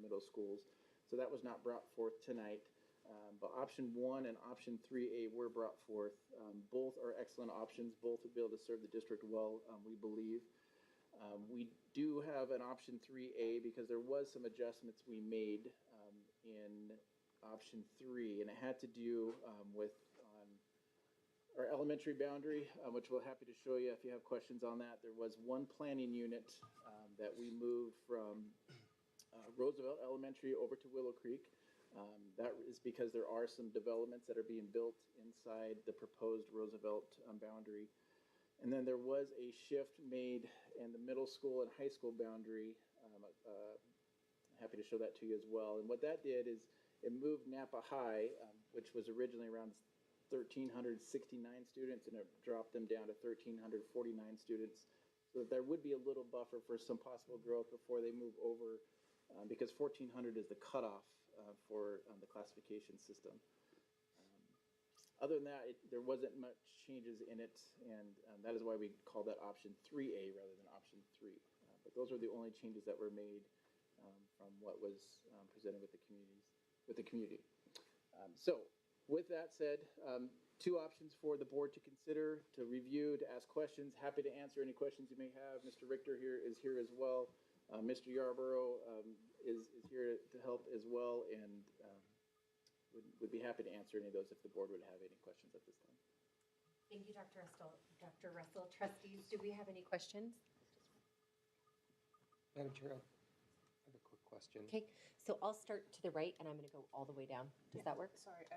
middle schools. So that was not brought forth tonight. But option 1 and option 3A were brought forth. Both are excellent options. Both would be able to serve the district well, we believe. We do have an option 3A because there was some adjustments we made in option 3, and it had to do with our elementary boundary, which we're happy to show you if you have questions on that. There was one planning unit that we moved from Roosevelt Elementary over to Willow Creek. That is because there are some developments that are being built inside the proposed Roosevelt boundary. And then there was a shift made in the middle school and high school boundary. Happy to show that to you as well. And what that did is it moved Nampa High, which was originally around 1,369 students, and it dropped them down to 1,349 students, so that there would be a little buffer for some possible growth before they move over, because 1,400 is the cutoff for the classification system. Other than that, there wasn't much changes in it, and that is why we call that option 3A rather than option 3. But those are the only changes that were made from what was presented with the community. So with that said, 2 options for the board to consider, to review, to ask questions. Happy to answer any questions you may have. Mr. Richter is here as well. Mr. Yarborough is here to help as well, and would be happy to answer any of those if the board would have any questions at this time. Thank you, Dr. Russell. Dr. Russell, trustees, do we have any questions? Madam Chair, I have a quick question. Okay, so I'll start to the right, and I'm going to go all the way down. Does that work? Sorry,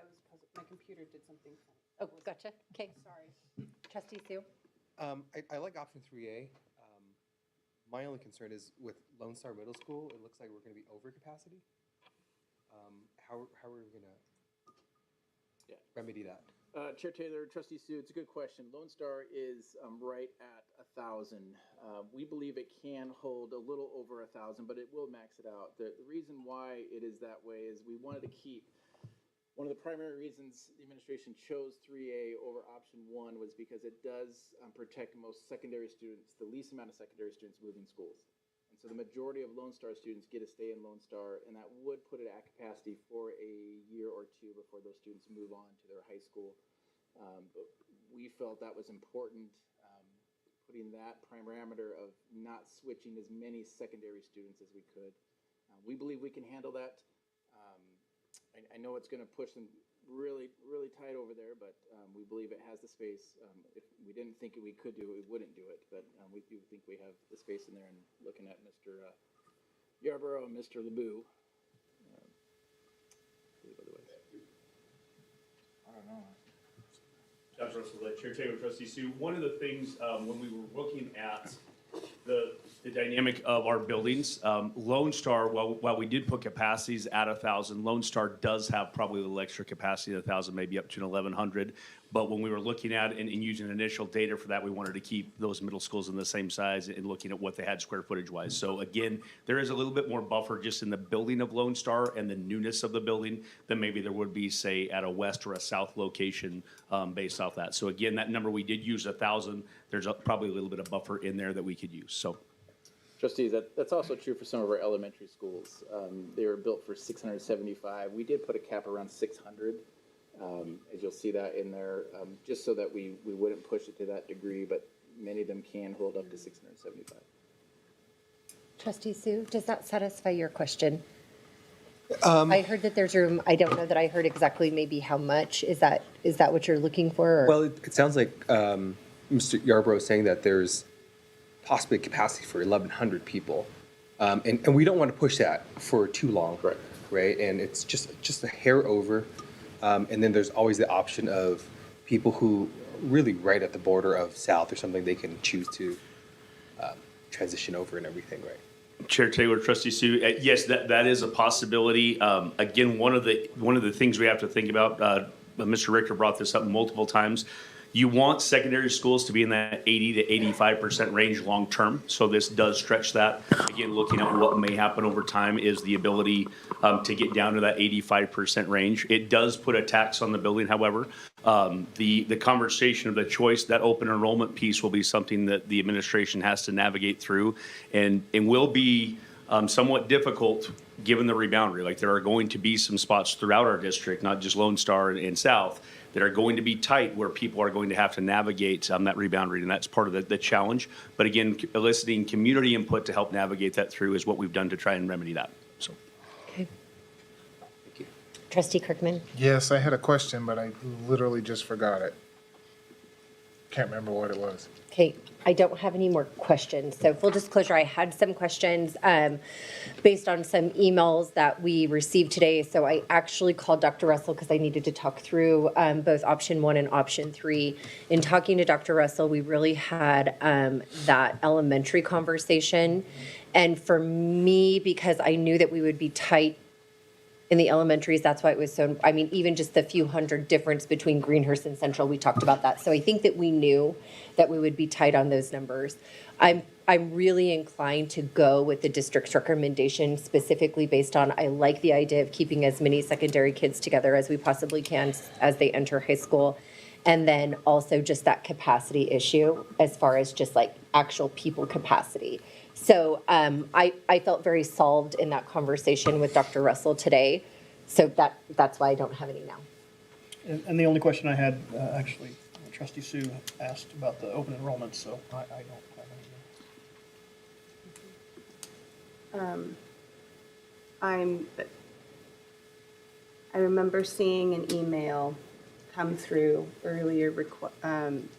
my computer did something funny. Oh, gotcha. Okay. Sorry. Trustee Sue? I like option 3A. My only concern is with Lone Star Middle School, it looks like we're going to be over capacity. How are we going to remedy that? Chair Taylor, Trustee Sue, it's a good question. Lone Star is right at 1,000. We believe it can hold a little over 1,000, but it will max it out. The reason why it is that way is we wanted to keep, one of the primary reasons the administration chose 3A over option 1 was because it does protect most secondary students, the least amount of secondary students moving schools. And so the majority of Lone Star students get to stay in Lone Star, and that would put it at capacity for a year or 2 before those students move on to their high school. But we felt that was important, putting that parameter of not switching as many secondary students as we could. We believe we can handle that. I know it's going to push them really, really tight over there, but we believe it has the space. If we didn't think we could do it, we wouldn't do it. But we do think we have the space in there. And looking at Mr. Yarborough and Mr. LeBou, believe otherwise. I don't know. Dr. Russell, Chair Taylor, Trustee Sue, one of the things when we were looking at the dynamic of our buildings, Lone Star, while we did put capacities at 1,000, Lone Star does have probably a little extra capacity at 1,000, maybe up to 1,100. But when we were looking at and using initial data for that, we wanted to keep those middle schools in the same size and looking at what they had square footage wise. So again, there is a little bit more buffer just in the building of Lone Star and the newness of the building than maybe there would be, say, at a west or a south location based off that. So again, that number we did use 1,000. There's probably a little bit of buffer in there that we could use. So. Trustees, that's also true for some of our elementary schools. They were built for 675. We did put a cap around 600, as you'll see that in there, just so that we wouldn't push it to that degree, but many of them can hold up to 675. Trustee Sue, does that satisfy your question? I heard that there's room. I don't know that I heard exactly maybe how much. Is that what you're looking for? Or? Well, it sounds like Mr. Yarborough is saying that there's possibly capacity for 1,100 people. And we don't want to push that for too long. Correct. Right? And it's just a hair over. And then there's always the option of people who really right at the border of South or something, they can choose to transition over and everything, right? Chair Taylor, Trustee Sue, yes, that is a possibility. Again, one of the things we have to think about, Mr. Richter brought this up multiple times. You want secondary schools to be in that 80 to 85% range long term. So this does stretch that. Again, looking at what may happen over time is the ability to get down to that 85% range. It does put a tax on the building, however. The conversation of the choice, that open enrollment piece will be something that the administration has to navigate through and will be somewhat difficult given the reboundary. Like there are going to be some spots throughout our district, not just Lone Star and South, that are going to be tight where people are going to have to navigate that reboundary, and that's part of the challenge. But again, eliciting community input to help navigate that through is what we've done to try and remedy that. So. Okay. Trustee Kirkman? Yes, I had a question, but I literally just forgot it. Can't remember what it was. Okay, I don't have any more questions. So full disclosure, I had some questions based on some emails that we received today. So I actually called Dr. Russell because I needed to talk through both option 1 and option 3. In talking to Dr. Russell, we really had that elementary conversation. And for me, because I knew that we would be tight in the elementaries, that's why it was so, I mean, even just the few hundred difference between Greenhurst and Central, we talked about that. So I think that we knew that we would be tight on those numbers. I'm really inclined to go with the district's recommendation, specifically based on, I like the idea of keeping as many secondary kids together as we possibly can as they enter high school. And then also just that capacity issue as far as just like actual people capacity. So I felt very solved in that conversation with Dr. Russell today. So that's why I don't have any now. And the only question I had, actually, Trustee Sue asked about the open enrollment, so I don't have any. I remember seeing an email come through earlier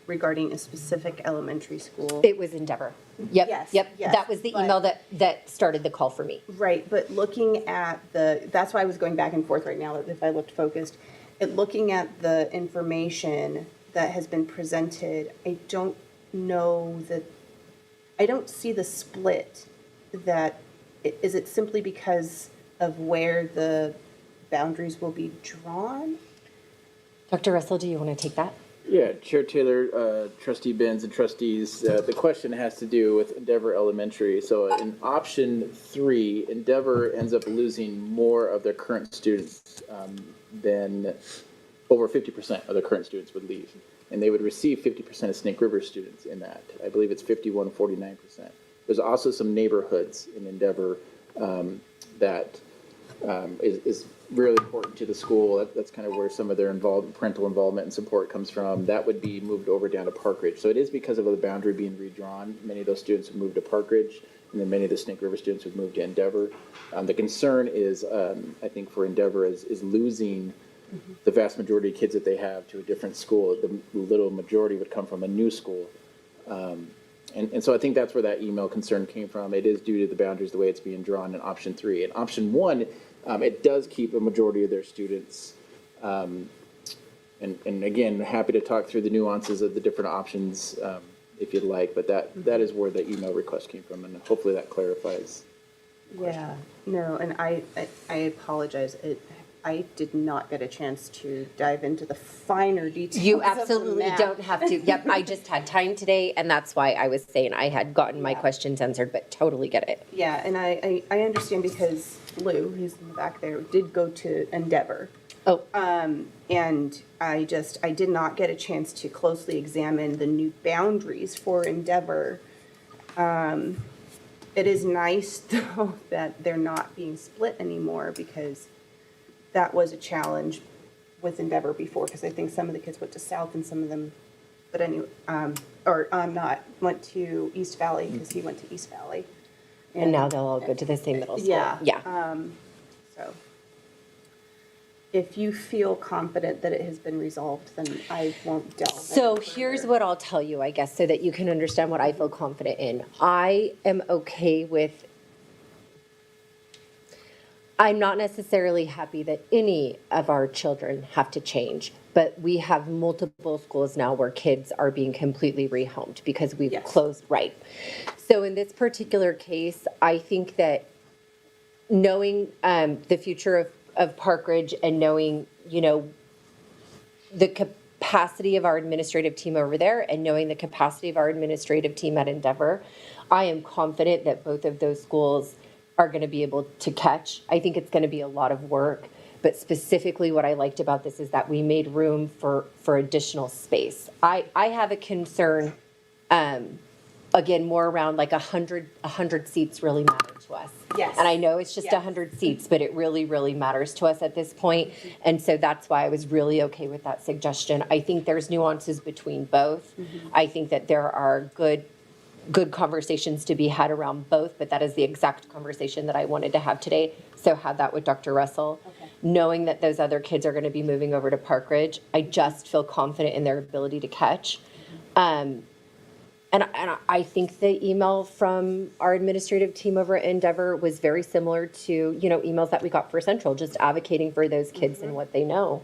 regarding a specific elementary school. It was Endeavor. Yep, Yes, yep. yes, That was the but- email that started the call for me. Right, but looking at that's why I was going back and forth right now, if I looked focused. Looking at the information that has been presented, I don't see the split that, is it simply because of where the boundaries will be drawn? Dr. Russell, do you want to take that? Yeah, Chair Taylor, Trustee Benz, and trustees, the question has to do with Endeavor Elementary. So in option 3, Endeavor ends up losing more of their current students than over 50% of their current students would leave. And they would receive 50% of Snake River students in that. I believe it's 51, 49%. There's also some neighborhoods in Endeavor that is really important to the school. That's kind of where some of their parental involvement and support comes from. That would be moved over down to Park Ridge. So it is because of the boundary being redrawn. Many of those students have moved to Park Ridge, and then many of the Snake River students have moved to Endeavor. The concern is, I think for Endeavor, is losing the vast majority of kids that they have to a different school. The little majority would come from a new school. And so I think that's where that email concern came from. It is due to the boundaries, the way it's being drawn in option 3. In option 1, it does keep a majority of their students. And again, happy to talk through the nuances of the different options if you'd like, but that is where the email request came from, and hopefully that clarifies. Yeah, no, and I apologize. I did not get a chance to dive into the finer details. You of the absolutely map. don't have to. Yep, I just had time today, and that's why I was saying I had gotten my questions answered, but totally get it. Yeah, and I understand because Lou, who's in the back there, did go to Endeavor. Oh, And I did not get a chance to closely examine the new boundaries for Endeavor. It is nice, though, that they're not being split anymore, because that was a challenge with Endeavor before, because I think some of the kids went to South and some of them, but anyway, went to East Valley, because he went to East Valley. and now they'll all go to the same middle school. Yeah. Yeah. So if you feel confident that it has been resolved, then I won't delve. So any here's further. what I'll tell you, I guess, so that you can understand what I feel confident in. I am okay with, I'm not necessarily happy that any of our children have to change, but we have multiple schools now where kids are being completely rehomed because we've Yes. closed, right? So in this particular case, I think that knowing the future of Park Ridge and knowing, the capacity of our administrative team over there and knowing the capacity of our administrative team at Endeavor, I am confident that both of those schools are going to be able to catch. I think it's going to be a lot of work, but specifically what I liked about this is that we made room for additional space. I have a concern, again, more around like 100 seats really matter to us. Yes. And I know it's just Yes. 100 seats, but it really, really matters to us at this point. And so that's why I was really okay with that suggestion. I think there's nuances between both. I think that there are good conversations to be had around both, but that is the exact conversation that I wanted to have today. So had that with Dr. Russell. Okay. Knowing that those other kids are going to be moving over to Park Ridge, I just feel confident in their ability to catch. And I think the email from our administrative team over at Endeavor was very similar to, emails that we got for Central, just advocating for those kids and what they know.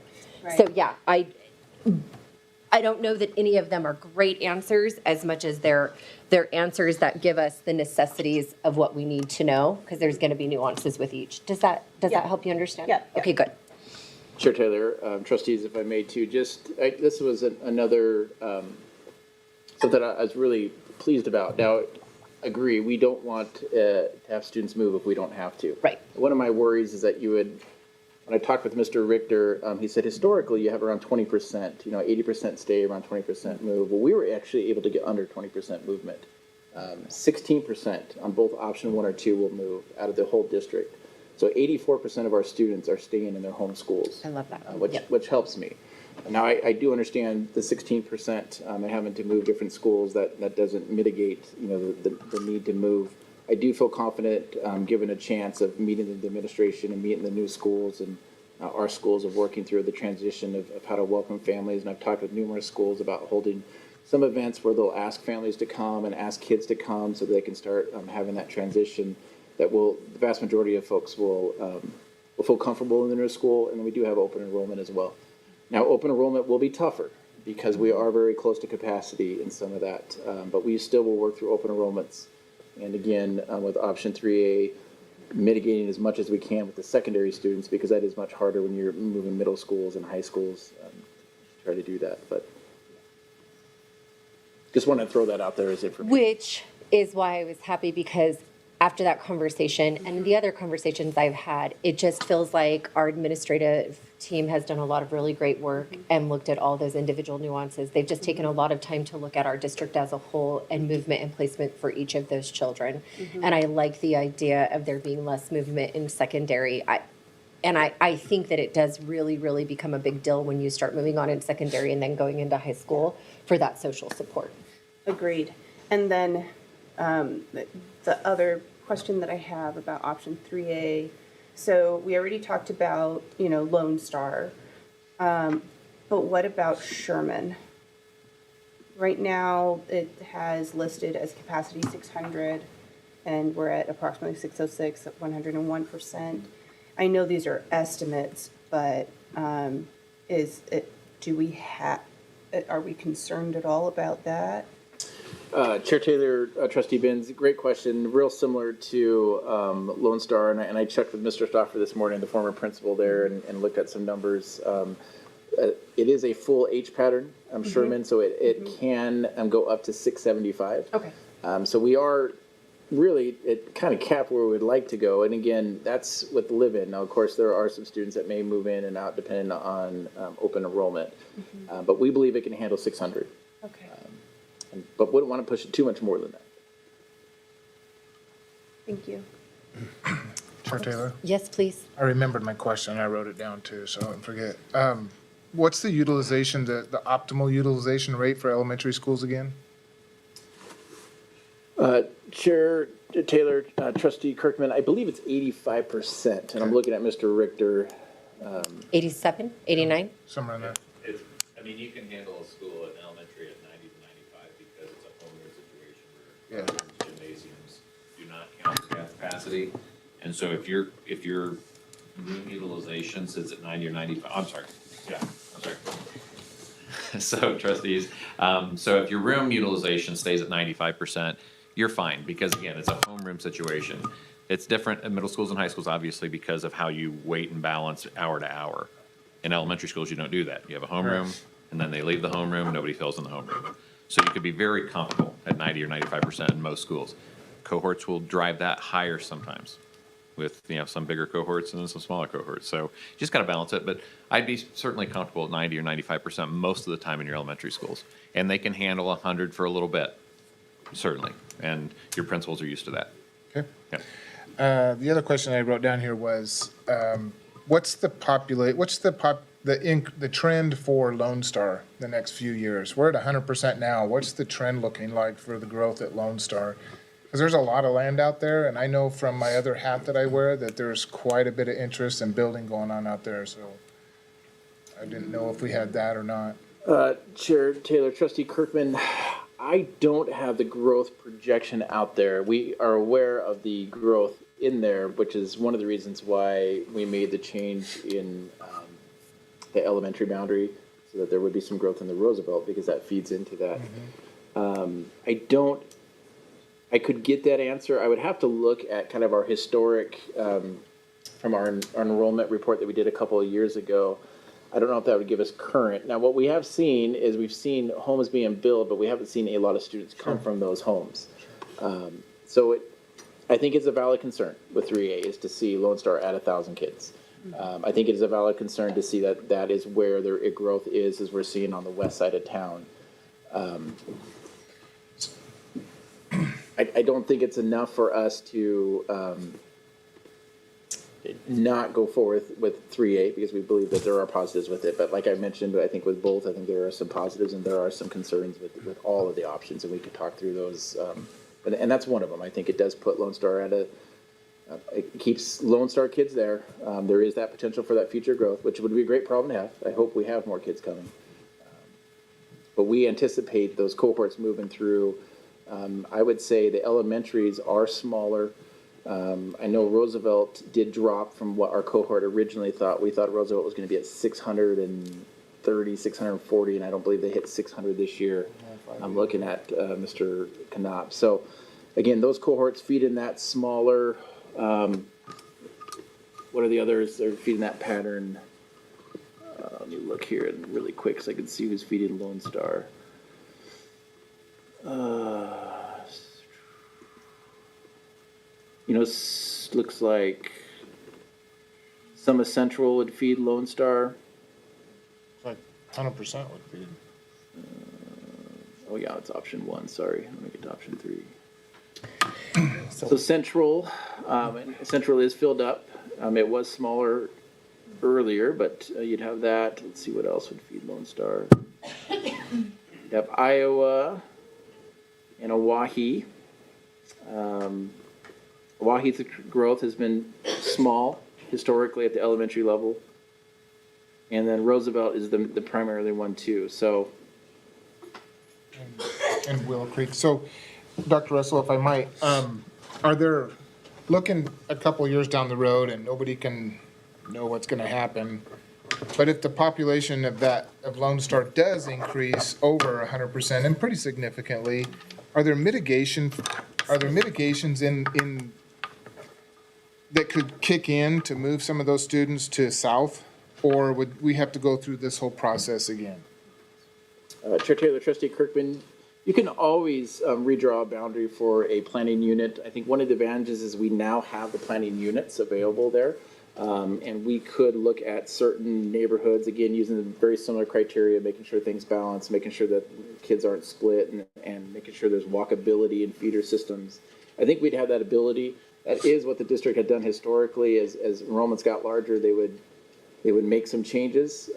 So Right. yeah, I don't know that any of them are great answers as much as they're answers that give us the necessities of what we need to know, because there's going to be nuances with each. Does that Yeah. help you understand? Yeah, yeah. Okay, good. Chair Taylor, trustees, if I may too, this was another, something I was really pleased about. Now, agree, we don't want to have students move if we don't have to. Right. One of my worries is that when I talked with Mr. Richter, he said historically you have around 20%, 80% stay, around 20% move. Well, we were actually able to get under 20% movement. 16% on both option 1 or 2 will move out of the whole district. So 84% of our students are staying in their home schools. I love that. Yep. Which helps me. Now, I do understand the 16% and having to move different schools, that doesn't mitigate, the need to move. I do feel confident, given a chance of meeting the administration and meeting the new schools and our schools, of working through the transition of how to welcome families. And I've talked with numerous schools about holding some events where they'll ask families to come and ask kids to come so they can start having that transition. The vast majority of folks will feel comfortable in the new school, and then we do have open enrollment as well. Now, open enrollment will be tougher because we are very close to capacity in some of that, but we still will work through open enrollments. And again, with option 3A, mitigating as much as we can with the secondary students, because that is much harder when you're moving middle schools and high schools, try to do that. But just want to throw that out there as information. Which is why I was happy, because after that conversation and the other conversations I've had, it just feels like our administrative team has done a lot of really great work and looked at all those individual nuances. They've just taken a lot of time to look at our district as a whole and movement and placement for each of those children. And I like the idea of there being less movement in secondary. I think that it does really, really become a big deal when you start moving on in secondary and then going into high school for that social support. Agreed. And then the other question that I have about option 3A, so we already talked about, Lone Star, but what about Sherman? Right now, it has listed as capacity 600, and we're at approximately 606 at 101%. I know these are estimates, but are we concerned at all about that? Chair Taylor, Trustee Benz, great question. Real similar to Lone Star, and I checked with Mr. Stoffer this morning, the former principal there, and looked at some numbers. It is a full H pattern, Sherman, so it can go up to 675. Okay. So we are really kind of capped where we would like to go, and again, that's with live-in. Now, of course, there are some students that may move in and out depending on open enrollment, but we believe it can handle 600. Okay. But wouldn't want to push it too much more than that. Thank you. Chair Taylor, Yes, please. I remembered my question. I wrote it down too, so I don't forget. What's the utilization, the optimal utilization rate for elementary schools again? Chair Taylor, Trustee Kirkman, I believe it's 85%, and I'm looking at Mr. Richter. 87, 89? Somewhere in there. You can handle a school at elementary at 90 to 95 because it's a home run situation where Yeah. gymnasiums do not count for capacity. And so if your room utilization sits at 90 or 95, I'm sorry. So trustees, so if your room utilization stays at 95%, you're fine, because again, it's a homeroom situation. It's different in middle schools and high schools, obviously, because of how you weight and balance hour to hour. In elementary schools, you don't do that. You have a homeroom, and then they leave the homeroom, nobody fills in the homeroom. So you could be very comfortable at 90 or 95% in most schools. Cohorts will drive that higher sometimes with, some bigger cohorts and then some smaller cohorts. So you just got to balance it. But I'd be certainly comfortable at 90 or 95% most of the time in your elementary schools. And they can handle 100 for a little bit, certainly. And your principals are used to that. Okay. Yeah. The other question I wrote down here was, what's the trend for Lone Star the next few years? We're at 100% now. What's the trend looking like for the growth at Lone Star? Because there's a lot of land out there, and I know from my other hat that I wear that there's quite a bit of interest in building going on out there, so I didn't know if we had that or not. Chair Taylor, Trustee Kirkman, I don't have the growth projection out there. We are aware of the growth in there, which is one of the reasons why we made the change in the elementary boundary, so that there would be some growth in the Roosevelt, because that feeds into that. I could get that answer. I would have to look at kind of our historic, from our enrollment report that we did a couple of years ago. I don't know if that would give us current. Now, what we have seen is we've seen homes being built, but we haven't seen a lot of students come from those homes. I think it's a valid concern with 3A is to see Lone Star add 1,000 kids. I think it is a valid concern to see that that is where their growth is, as we're seeing on the west side of town. I don't think it's enough for us to not go forward with 3A, because we believe that there are positives with it. But like I mentioned, I think with both, I think there are some positives and there are some concerns with all of the options, and we could talk through those. And that's one of them. I think it does put Lone Star at it keeps Lone Star kids there. There is that potential for that future growth, which would be a great problem to have. I hope we have more kids coming. But we anticipate those cohorts moving through. I would say the elementaries are smaller. I know Roosevelt did drop from what our cohort originally thought. We thought Roosevelt was going to be at 630, 640, and I don't believe they hit 600 this year. I'm looking at Mr. Knopp. So, again, those cohorts feed in that smaller. What are the others? They're feeding that pattern. Let me look here really quick so I can see who's feeding Lone Star. Looks like Summit Central would feed Lone Star. It's like 100% would be. Oh yeah, it's option 1, sorry. Let me get to option 3. So Central, and Central is filled up. It was smaller earlier, but you'd have that. Let's see what else would feed Lone Star. You have Iowa and Oahe. Oahe's growth has been small historically at the elementary level. And then Roosevelt is the primarily one too, so. And Willow Creek. So, Dr. Russell, if I might, are there, looking a couple years down the road, and nobody can know what's going to happen, but if the population of Lone Star does increase over 100% and pretty significantly, are there mitigations in that could kick in to move some of those students to south, or would we have to go through this whole process again? Chair Taylor, Trustee Kirkman, you can always redraw a boundary for a planning unit. I think one of the advantages is we now have the planning units available there. And we could look at certain neighborhoods, again, using very similar criteria, making sure things balance, making sure that kids aren't split, and making sure there's walkability and feeder systems. I think we'd have that ability. That is what the district had done historically. As enrollments got larger, they would make some changes.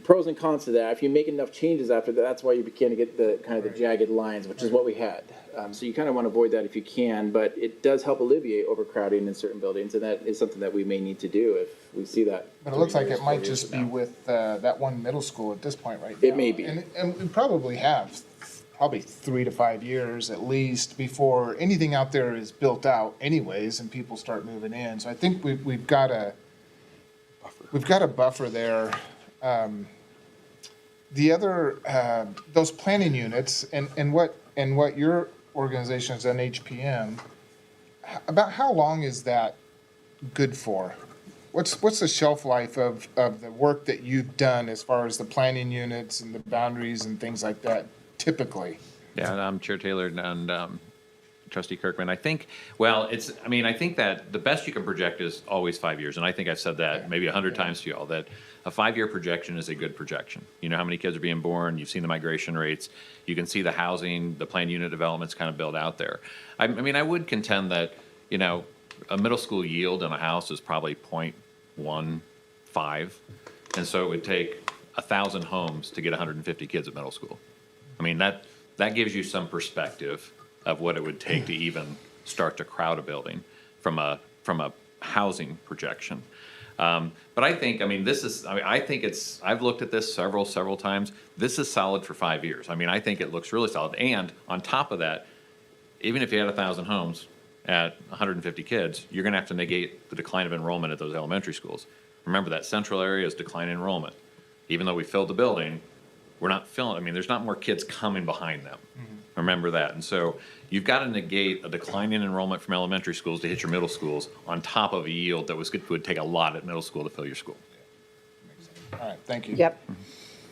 Pros and cons to that. If you make enough changes after that, that's why you begin to get the kind of the jagged lines, which is what we had. So you kind of want to avoid that if you can, but it does help alleviate overcrowding in certain buildings, and that is something that we may need to do if we see that. But it looks like it might just be with that one middle school at this point right now. It may be. And we probably have 3 to 5 years at least before anything out there is built out anyways and people start moving in. So I think we've got a buffer there. The other, those planning units and what your organization has done, HPM, about how long is that good for? What's the shelf life of the work that you've done as far as the planning units and the boundaries and things like that typically? Yeah, I'm Chair Taylor, and Trustee Kirkman. I think, well, I think that the best you can project is always 5 years. And I think I've said that maybe 100 times to y'all, that a 5-year projection is a good projection. You know how many kids are being born, you've seen the migration rates, you can see the housing, the planned unit developments kind of build out there. I mean, I would contend that, you know, a middle school yield in a house is probably 0.15. And so it would take 1,000 homes to get 150 kids at middle school. I mean, that gives you some perspective of what it would take to even start to crowd a building from a housing projection. But I think, I mean, I've looked at this several times. This is solid for 5 years. I mean, I think it looks really solid. And on top of that, even if you had 1,000 homes at 150 kids, you're going to have to negate the decline of enrollment at those elementary schools. Remember, that central area is declining enrollment. Even though we filled the building, we're not filling, I mean, there's not more kids coming behind them. Remember that. And so you've got to negate a decline in enrollment from elementary schools to hit your middle schools on top of a yield that would take a lot at middle school to fill your school. All right, thank you. Yep.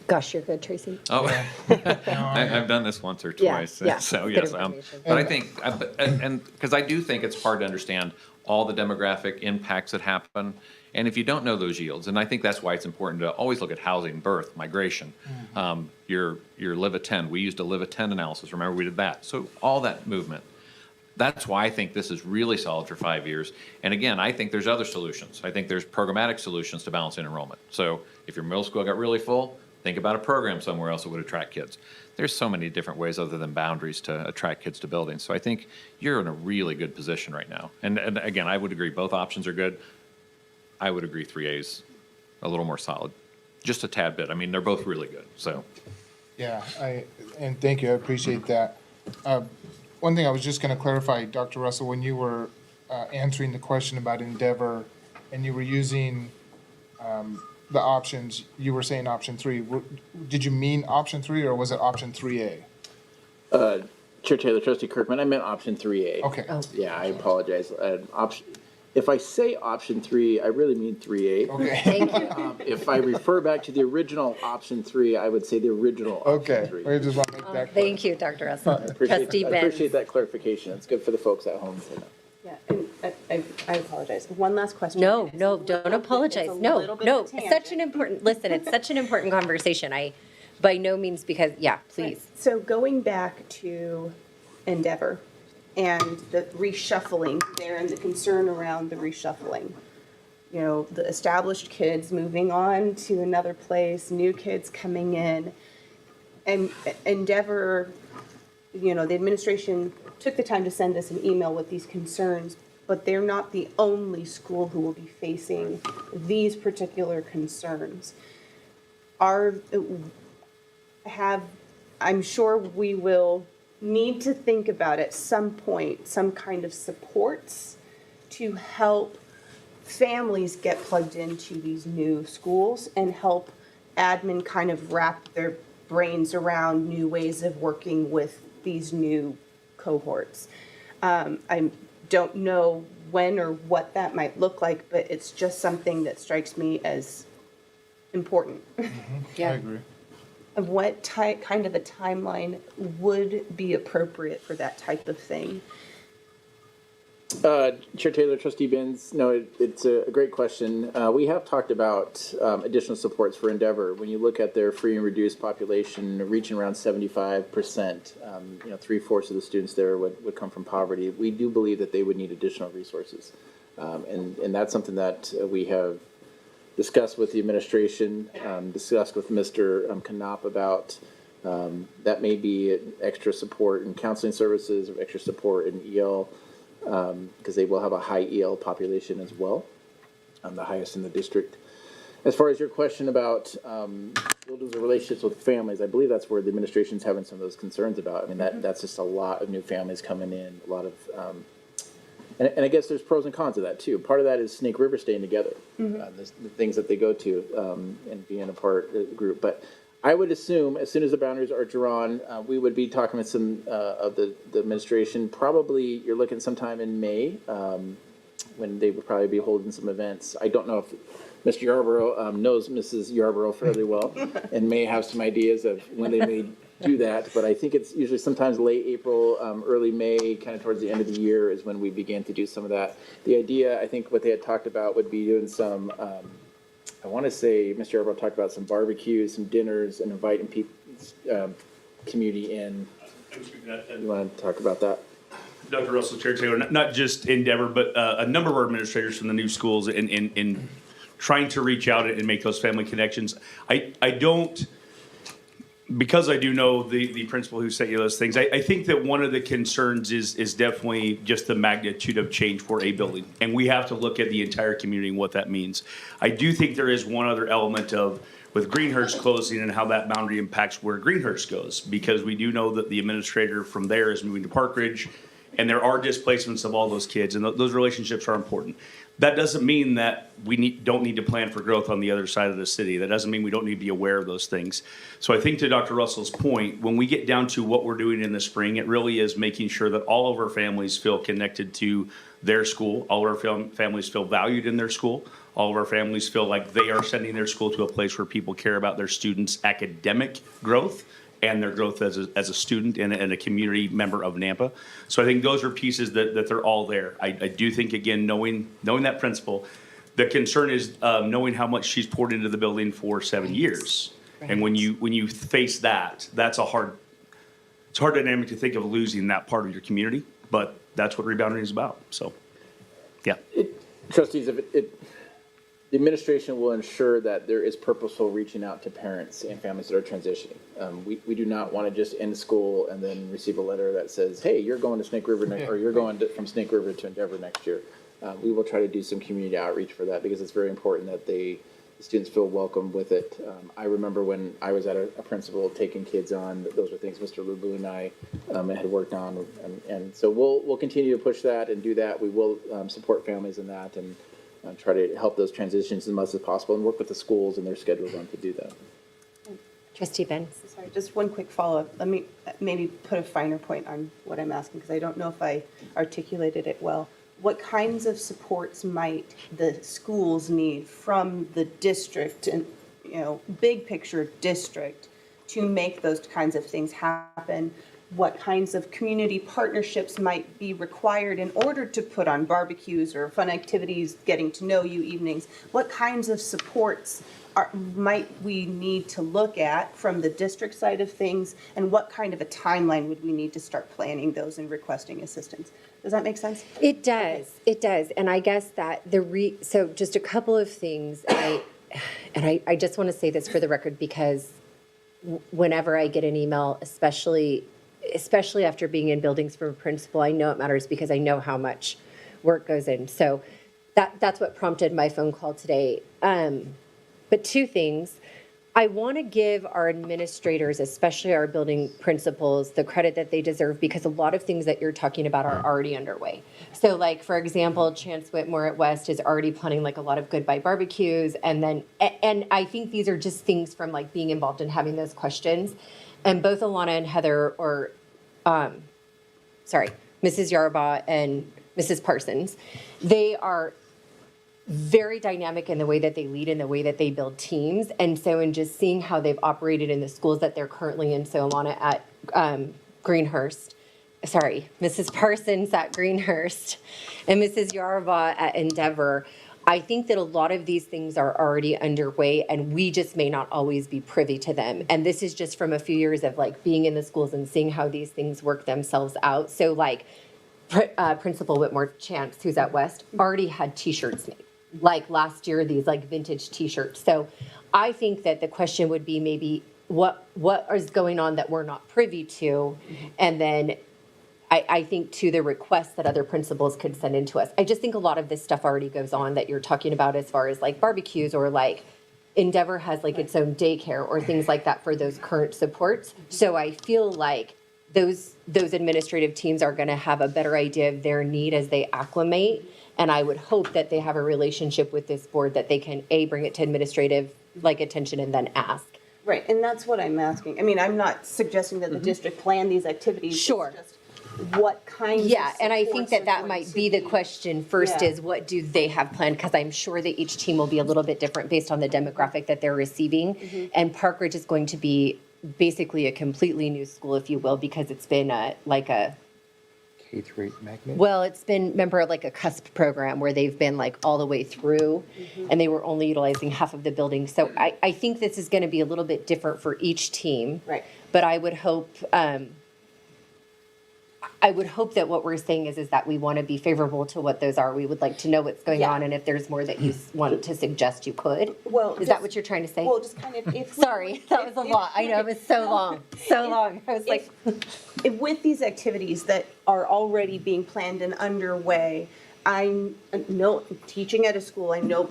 Gosh, you're good, Tracy. Oh, I've done this once or twice. Yeah, So good yes, information. but I think, and because I do think it's hard to understand all the demographic impacts that happen. And if you don't know those yields, and I think that's why it's important to always look at housing, birth, migration, your live attend. We used a live attend analysis. Remember, we did that. So all that movement. That's why I think this is really solid for 5 years. And again, I think there's other solutions. I think there's programmatic solutions to balancing enrollment. So if your middle school got really full, think about a program somewhere else that would attract kids. There's so many different ways other than boundaries to attract kids to buildings. So I think you're in a really good position right now. And again, I would agree both options are good. I would agree 3A is a little more solid, just a tad bit. I mean, they're both really good, so. Yeah, and thank you, I appreciate that. One thing I was just gonna clarify, Dr. Russell, when you were answering the question about Endeavor, and you were using the options, you were saying option 3. Did you mean option 3, or was it option 3A? Chair Taylor, Trustee Kirkman, I meant option 3A. Okay. Yeah, I apologize. If I say option 3, I really mean 3A. Okay, Thank you. If I refer back to the original option 3, I would say the original option okay, 3. I just want to make that clear. Thank you, Dr. Russell. Appreciate- Trustee I Benz. appreciate that clarification. It's good for the folks at home to know. Yeah, and I apologize. One last question. No, It's a no, little don't bit- apologize. it's a No, little bit no, of a it's such an tangent. important, listen, it's such an important conversation. I, by no means, because, yeah, please. So going back to Endeavor and the reshuffling there and the concern around the reshuffling. You know, the established kids moving on to another place, new kids coming in. And Endeavor, you know, the administration took the time to send us an email with these concerns, but they're not the only school who will be facing these particular concerns. I'm sure we will need to think about at some point, some kind of supports to help families get plugged into these new schools and help admin kind of wrap their brains around new ways of working with these new cohorts. I don't know when or what that might look like, but it's just something that strikes me as important. I Yeah. agree. Of what kind of a timeline would be appropriate for that type of thing? Chair Taylor, Trustee Benz, no, it's a great question. We have talked about additional supports for Endeavor. When you look at their free and reduced population reaching around 75%, 3/4 of the students there would come from poverty. We do believe that they would need additional resources. And that's something that we have discussed with the administration, discussed with Mr. Knop about. That may be extra support in counseling services or extra support in EL. Because they will have a high EL population as well, the highest in the district. As far as your question about building the relationships with families, I believe that's where the administration's having some of those concerns about. I mean, that's just a lot of new families coming in, a lot of, and I guess there's pros and cons of that too. Part of that is Snake River staying together, the things that they go to and being a part of the group. But I would assume as soon as the boundaries are drawn, we would be talking with some of the administration. Probably you're looking sometime in May when they would probably be holding some events. I don't know if Mr. Yarborough knows Mrs. Yarborough fairly well and may have some ideas of when they may do that, but I think it's usually sometimes late April, early May, kind of towards the end of the year is when we begin to do some of that. The idea, I think what they had talked about would be doing some, I want to say, Mr. Yarbrough talked about some barbecues, some dinners, and inviting people, community in. You want to talk about that? Dr. Russell, Chair Taylor, not just Endeavor, but a number of our administrators from the new schools in trying to reach out and make those family connections. I don't, because I do know the principal who sent you those things, I think that one of the concerns is definitely just the magnitude of change for a building. And we have to look at the entire community and what that means. I do think there is one other element of, with Greenhurst closing and how that boundary impacts where Greenhurst goes, because we do know that the administrator from there is moving to Park Ridge, and there are displacements of all those kids, and those relationships are important. That doesn't mean that we don't need to plan for growth on the other side of the city. That doesn't mean we don't need to be aware of those things. So I think to Dr. Russell's point, when we get down to what we're doing in the spring, it really is making sure that all of our families feel connected to their school, all of our families feel valued in their school, all of our families feel like they are sending their school to a place where people care about their students' academic growth and their growth as a student and a community member of Nampa. So I think those are pieces that they're all there. I do think, again, knowing that principal, the concern is knowing how much she's poured into the building for 7 years. Right. And when you face that, it's a hard dynamic to think of losing that part of your community, but that's what rebounding is about. So, yeah. Trustees, the administration will ensure that there is purposeful reaching out to parents and families that are transitioning. We do not want to just end school and then receive a letter that says, hey, you're going to Snake River, or you're going from Snake River to Endeavor next year. We will try to do some community outreach for that because it's very important that the students feel welcome with it. I remember when I was at a principal taking kids on, those are things Mr. Lubu and I had worked on. And so we'll continue to push that and do that. We will support families in that and try to help those transitions as much as possible and work with the schools and their schedules on to do that. Trustee Benz. Sorry, just one quick follow-up. Let me maybe put a finer point on what I'm asking, because I don't know if I articulated it well. What kinds of supports might the schools need from the district and, big picture district to make those kinds of things happen? What kinds of community partnerships might be required in order to put on barbecues or fun activities, getting to know you evenings? What kinds of supports might we need to look at from the district side of things? And what kind of a timeline would we need to start planning those and requesting assistance? Does that make sense? It does. Okay. It does. And I guess that so just a couple of things. I just want to say this for the record, because whenever I get an email, especially after being in buildings from a principal, I know it matters because I know how much work goes in. So that's what prompted my phone call today. But two things. I want to give our administrators, especially our building principals, the credit that they deserve, because a lot of things that you're talking about are already underway. So like, for example, Chance Whitmore at West is already planning like a lot of goodbye barbecues. And I think these are just things from like being involved in having those questions. And both Alana and Heather, Mrs. Yarbrough and Mrs. Parsons, they are very dynamic in the way that they lead and the way that they build teams. And so in just seeing how they've operated in the schools that they're currently in, so Alana at Mrs. Parsons at Greenhurst and Mrs. Yarbrough at Endeavor, I think that a lot of these things are already underway and we just may not always be privy to them. And this is just from a few years of like being in the schools and seeing how these things work themselves out. So like Principal Whitmore Chance, who's at West, already had t-shirts made. Like last year, these like vintage t-shirts. So I think that the question would be maybe what is going on that we're not privy to? And then I think to the requests that other principals could send in to us. I just think a lot of this stuff already goes on that you're talking about as far as like barbecues or like Endeavor has like its own daycare or things like that for those current supports. So I feel like those administrative teams are going to have a better idea of their need as they acclimate. And I would hope that they have a relationship with this board that they can, bring it to administrative like attention and then ask. Right, and that's what I'm asking. I mean, I'm not suggesting that the district plan these activities. Sure. It's just what kinds of and I think that might be the question first is what do they have planned? Because I'm sure that each team will be a little bit different based on the demographic that they're receiving. And Park Ridge is going to be basically a completely new school, if you will, because it's been like a, K through 8 magnet? well, it's been, remember, like a CUSP program where they've been like all the way through and they were only utilizing half of the building. So I think this is going to be a little bit different for each team. Right. But I would hope that what we're saying is that we want to be favorable to what those are. We would like to know what's going Yeah. on, and if there's more that you want to suggest, you could. Well, Is that just- what you're trying to say? Well, just kind of if. Sorry, that was a lot. I know, it was so long, so long. I was like, With these activities that are already being planned and underway, I know, teaching at a school, I know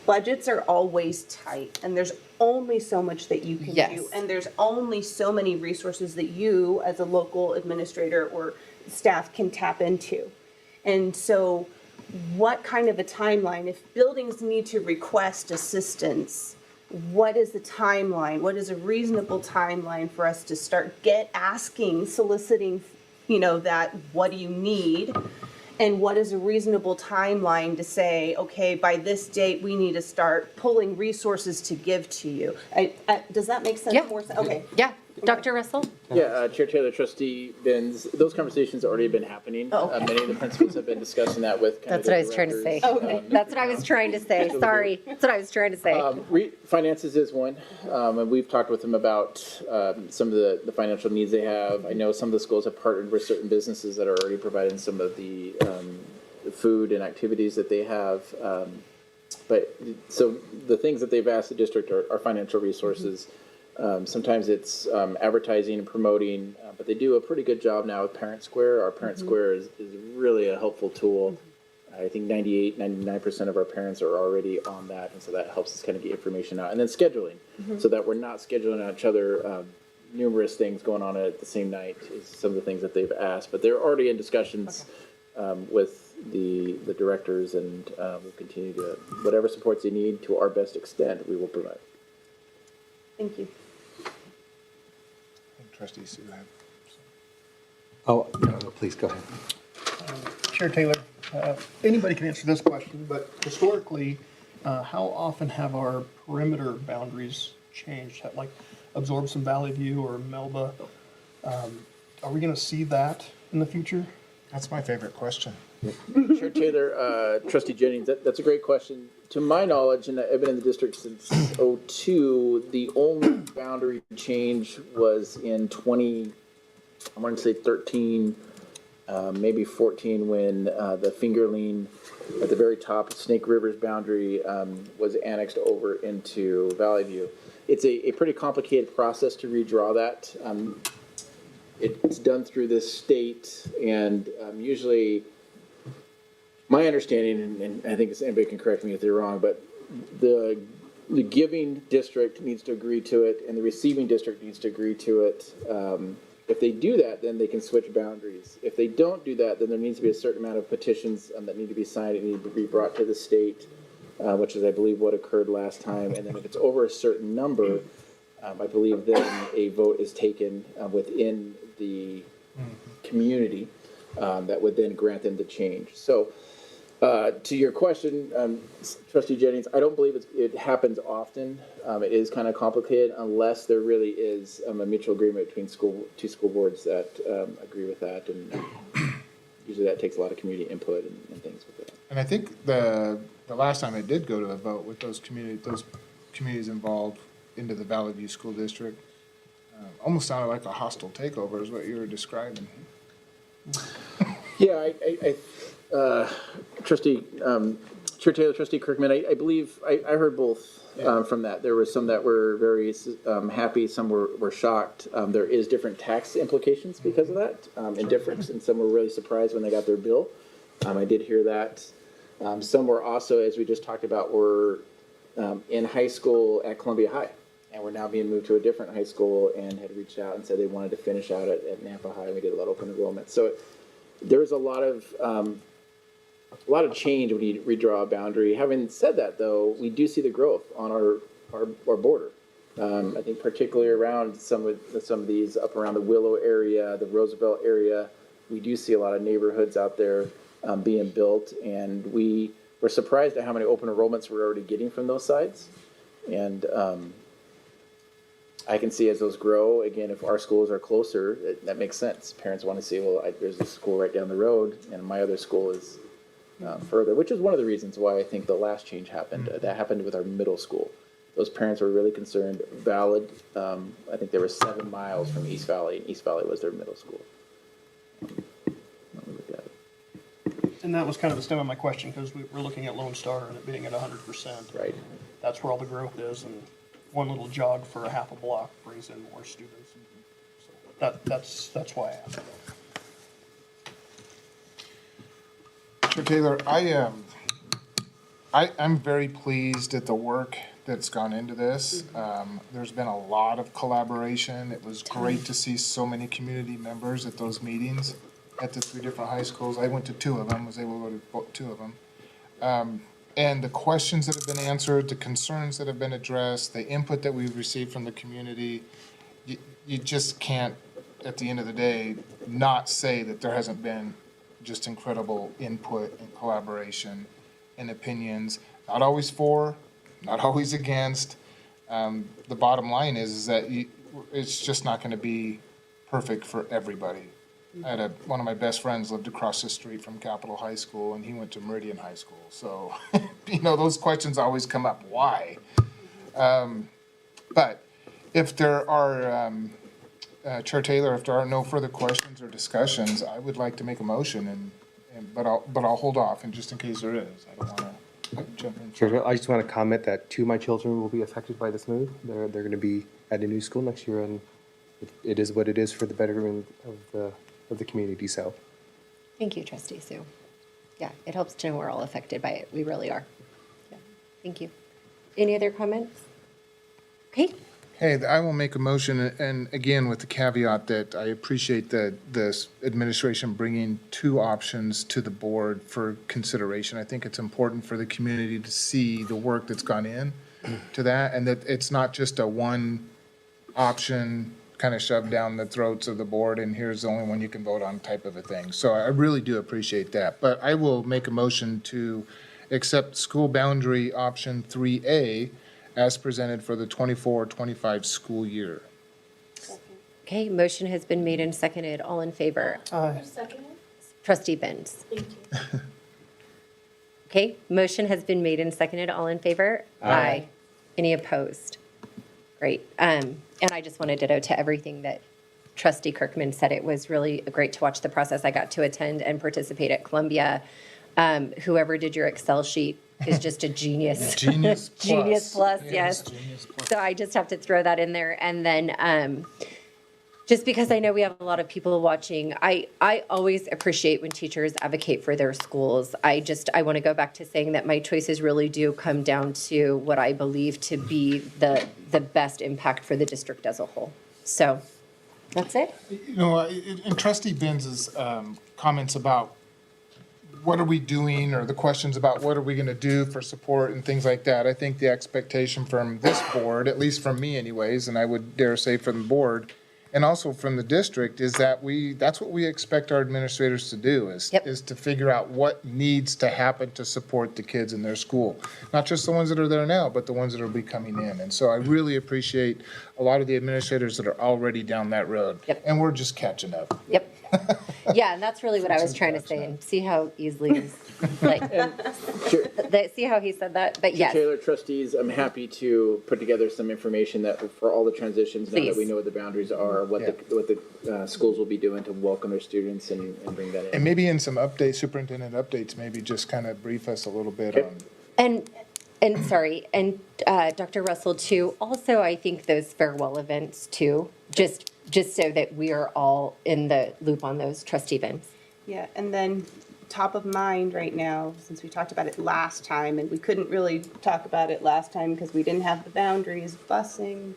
budgets are always tight, and there's only so much that you can Yes. do. And there's only so many resources that you, as a local administrator or staff, can tap into. And so what kind of a timeline, if buildings need to request assistance, what is the timeline? What is a reasonable timeline for us to start soliciting, that, what do you need? And what is a reasonable timeline to say, okay, by this date, we need to start pulling resources to give to you? Does that make sense? Yeah. More sense? Okay. yeah, Dr. Russell? Yeah, Chair Taylor, Trustee Benz, those conversations have already been happening. Oh, okay. Many of the principals have been discussing that with kind of That's what I the was trying to say. directors. Okay. That's what I was trying to say, sorry. That's what I was trying to say. Finances is one, and we've talked with them about some of the financial needs they have. I know some of the schools have partnered with certain businesses that are already providing some of the food and activities that they have. But so the things that they've asked the district are financial resources. Sometimes it's advertising and promoting, but they do a pretty good job now with Parent Square. Our Parent Square is really a helpful tool. I think 99% of our parents are already on that, and so that helps us kind of get information out. And then scheduling, so that we're not scheduling on each other. Numerous things going on at the same night is some of the things that they've asked, but they're already in discussions with the directors, and we'll continue to, whatever supports they need to our best extent, we will provide. Thank you. Trustee Sue had. Oh, no, please, go ahead. Chair Taylor, anybody can answer this question, but historically, how often have our perimeter boundaries changed? Like absorbed some Valley View or Melba? Are we going to see that in the future? That's my favorite question. Chair Taylor, Trustee Jennings, that's a great question. To my knowledge, and I've been in the district since '02, the only boundary change was in I want to say 13, maybe 14, when the Fingerling at the very top, Snake River's boundary was annexed over into Valley View. It's a pretty complicated process to redraw that. It's done through this state, and usually, my understanding, and I think anybody can correct me if they're wrong, but the giving district needs to agree to it, and the receiving district needs to agree to it. If they do that, then they can switch boundaries. If they don't do that, then there needs to be a certain amount of petitions that need to be signed. It needs to be brought to the state, which is, I believe, what occurred last time. And then if it's over a certain number, I believe then a vote is taken within the community that would then grant them the change. So to your question, Trustee Jennings, I don't believe it happens often. It is kind of complicated unless there really is a mutual agreement between two school boards that agree with that, and usually that takes a lot of community input and things with that. And I think the last time it did go to a vote with those communities involved into the Valley View School District, almost sounded like a hostile takeover is what you were describing. Yeah, Trustee Chair Taylor, Trustee Kirkman, I believe I heard both from that. There were some that were very happy, some were shocked. There is different tax implications because of that, and difference, and some were really surprised when they got their bill. I did hear that. Some were also, as we just talked about, were in high school at Columbia High, and were now being moved to a different high school and had reached out and said they wanted to finish out at Nampa High. We did a lot of open enrollment. So there was a lot of change when you redraw a boundary. Having said that, though, we do see the growth on our border. I think particularly around some of these up around the Willow area, the Roosevelt area, we do see a lot of neighborhoods out there being built, and we were surprised at how many open enrollments we're already getting from those sides. And I can see as those grow, again, if our schools are closer, that makes sense. Parents want to see, well, there's a school right down the road, and my other school is further, which is one of the reasons why I think the last change happened. That happened with our middle school. Those parents were really concerned, valid. I think they were 7 miles from East Valley, and East Valley was their middle school. Let me look at it. And that was kind of the stem of my question, because we're looking at Lone Star and it being at 100%. Right. That's where all the growth is, and one little jog for a half a block brings in more students. So that's why I asked. Chair Taylor, I'm very pleased at the work that's gone into this. There's been a lot of collaboration. It was great to see so many community members at those meetings at the 3 different high schools. I went to 2 of them, was able to go to 2 of them. And the questions that have been answered, the concerns that have been addressed, the input that we've received from the community, you just can't, at the end of the day, not say that there hasn't been just incredible input and collaboration and opinions, not always for, not always against. The bottom line is that it's just not going to be perfect for everybody. I had one of my best friends lived across the street from Capitol High School, and he went to Meridian High School. So, those questions always come up. Why? But if there are, Chair Taylor, if there are no further questions or discussions, I would like to make a motion, but I'll hold off, and just in case there is, I don't want to jump in. Chair, I just want to comment that 2 of my children will be affected by this move. They're going to be at a new school next year, and it is what it is for the betterment of the community. So, Thank you, Trustee Sue. Yeah, it helps to know we're all affected by it. We really are. Yeah, thank you. Any other comments? Okay, Hey, I will make a motion, and again, with the caveat that I appreciate the administration bringing 2 options to the board for consideration. I think it's important for the community to see the work that's gone in to that, and that it's not just a one option kind of shoved down the throats of the board, and here's the only one you can vote on type of a thing. So I really do appreciate that. But I will make a motion to accept school boundary option 3A as presented for the 24-25 school year. okay, motion has been made and seconded. All in favor? Trustee Benz. Thank you. Okay, motion has been made and seconded. All in favor? Aye. Any opposed? Great. And I just want to ditto to everything that Trustee Kirkman said. It was really great to watch the process. I got to attend and participate at Columbia. Whoever did your Excel sheet is just a genius. Genius plus. Genius plus, yes. Genius plus. So I just have to throw that in there. And then, just because I know we have a lot of people watching, I always appreciate when teachers advocate for their schools. I want to go back to saying that my choices really do come down to what I believe to be the best impact for the district as a whole. So that's it. And Trustee Benz's comments about what are we doing, or the questions about what are we going to do for support and things like that, I think the expectation from this board, at least from me anyways, and I would dare say from the board, and also from the district, is that that's what we expect our administrators to do, is to figure out what needs to happen to support the kids in their school. Not just the ones that are there now, but the ones that will be coming in. And so I really appreciate a lot of the administrators that are already down that road. Yep. And we're just catching up. Yep. Yeah, and that's really what I was trying to say. And see how easily, see how he said that? But yes. Taylor, trustees, I'm happy to put together some information that for all the transitions, now that we Please. know what the boundaries are, what the schools will be doing to welcome their students and bring that in. And maybe in some updates, superintendent updates, maybe just kind of brief us a little bit on. And sorry, and Dr. Russell too, also I think those farewell events too, just so that we are all in the loop on those trustee events. Yeah, and then top of mind right now, since we talked about it last time, and we couldn't really talk about it last time because we didn't have the boundaries, busing.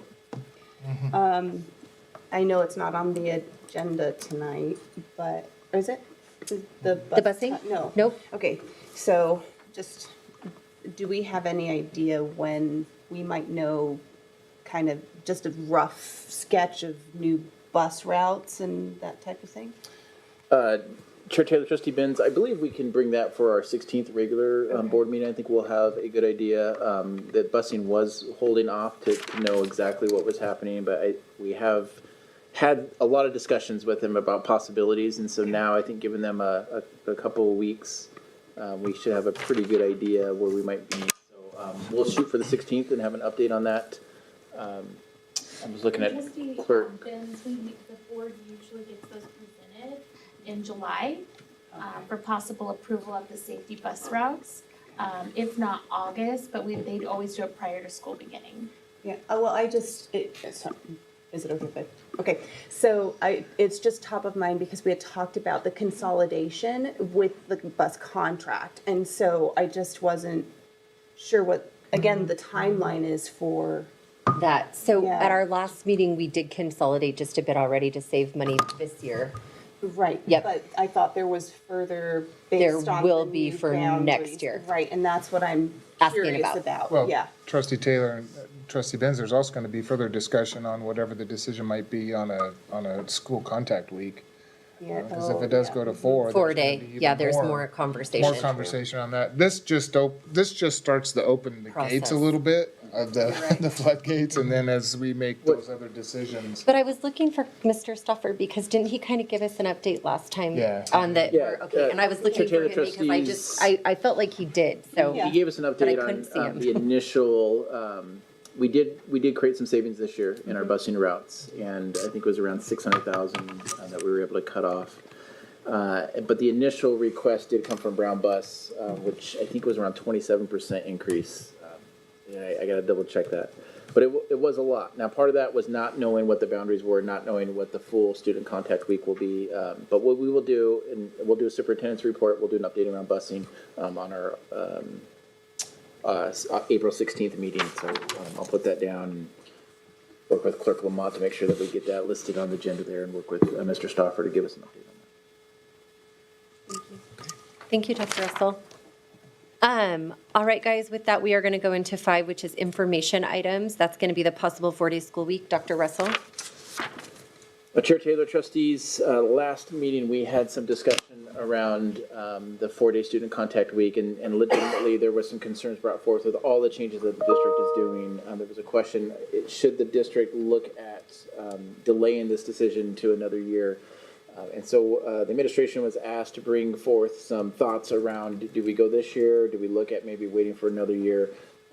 I know it's not on the agenda tonight, but, or is it? The busing? No. Nope. Okay, so just, do we have any idea when we might know kind of just a rough sketch of new bus routes and that type of thing? Chair Taylor, Trustee Benz, I believe we can bring that for our 16th regular board meeting. I think we'll have a good idea. That busing was holding off to know exactly what was happening, but we have had a lot of discussions with him about possibilities, and so now I think giving them a couple of weeks, we should have a pretty good idea where we might be. So we'll shoot for the 16th and have an update on that. I was looking at clerk. The board usually gets those presented in July for possible approval of the safety bus routes. If not August, but they'd always do it prior to school beginning. Yeah, well, is it okay if okay, so it's just top of mind because we had talked about the consolidation with the bus contract. And so I just wasn't sure what, again, the timeline is for. That, so Yeah. at our last meeting, we did consolidate just a bit already to save money this year. Right. Yep. But I thought there was further There based on will the be new for boundaries. next year. Right, and that's what I'm Asking curious about. about. Well, Yeah. Trustee Taylor and Trustee Benz, there's also going to be further discussion on whatever the decision might be on a school contact week. Yeah. Because if it does go to 4. 4 there's gonna day, be even yeah, there's more conversation. More conversation on that. This just starts to open the gates Process. a little bit of the, Right. the floodgates, and then as we make those other decisions. But I was looking for Mr. Stuffer because didn't he kind of give us an update last time? Yeah. On the, Yeah, okay, and I was looking Chair for Taylor, him because I just, trustees- I felt like he did, so. Yeah. He gave us an But I update couldn't see on him. the initial, we did create some savings this year in our busing routes, and I think it was around 600,000 that we were able to cut off. But the initial request did come from Brown Bus, which I think was around 27% increase. I gotta double check that. But it was a lot. Now, part of that was not knowing what the boundaries were, not knowing what the full student contact week will be. But what we will do, and we'll do a superintendent's report, we'll do an update around busing on our April 16th meeting. So I'll put that down and work with Clerk Lamont to make sure that we get that listed on the agenda there, and work with Mr. Stoffer to give us an update on that. Thank you, Dr. Russell. All right, guys, with that, we are going to go into 5, which is information items. That's going to be the possible 4-day school week. Dr. Russell? Chair Taylor, trustees, last meeting, we had some discussion around the 4-day student contact week, and legitimately, there was some concerns brought forth with all the changes that the district is doing. There was a question, should the district look at delaying this decision to another year? And so the administration was asked to bring forth some thoughts around, do we go this year? Do we look at maybe waiting for another year?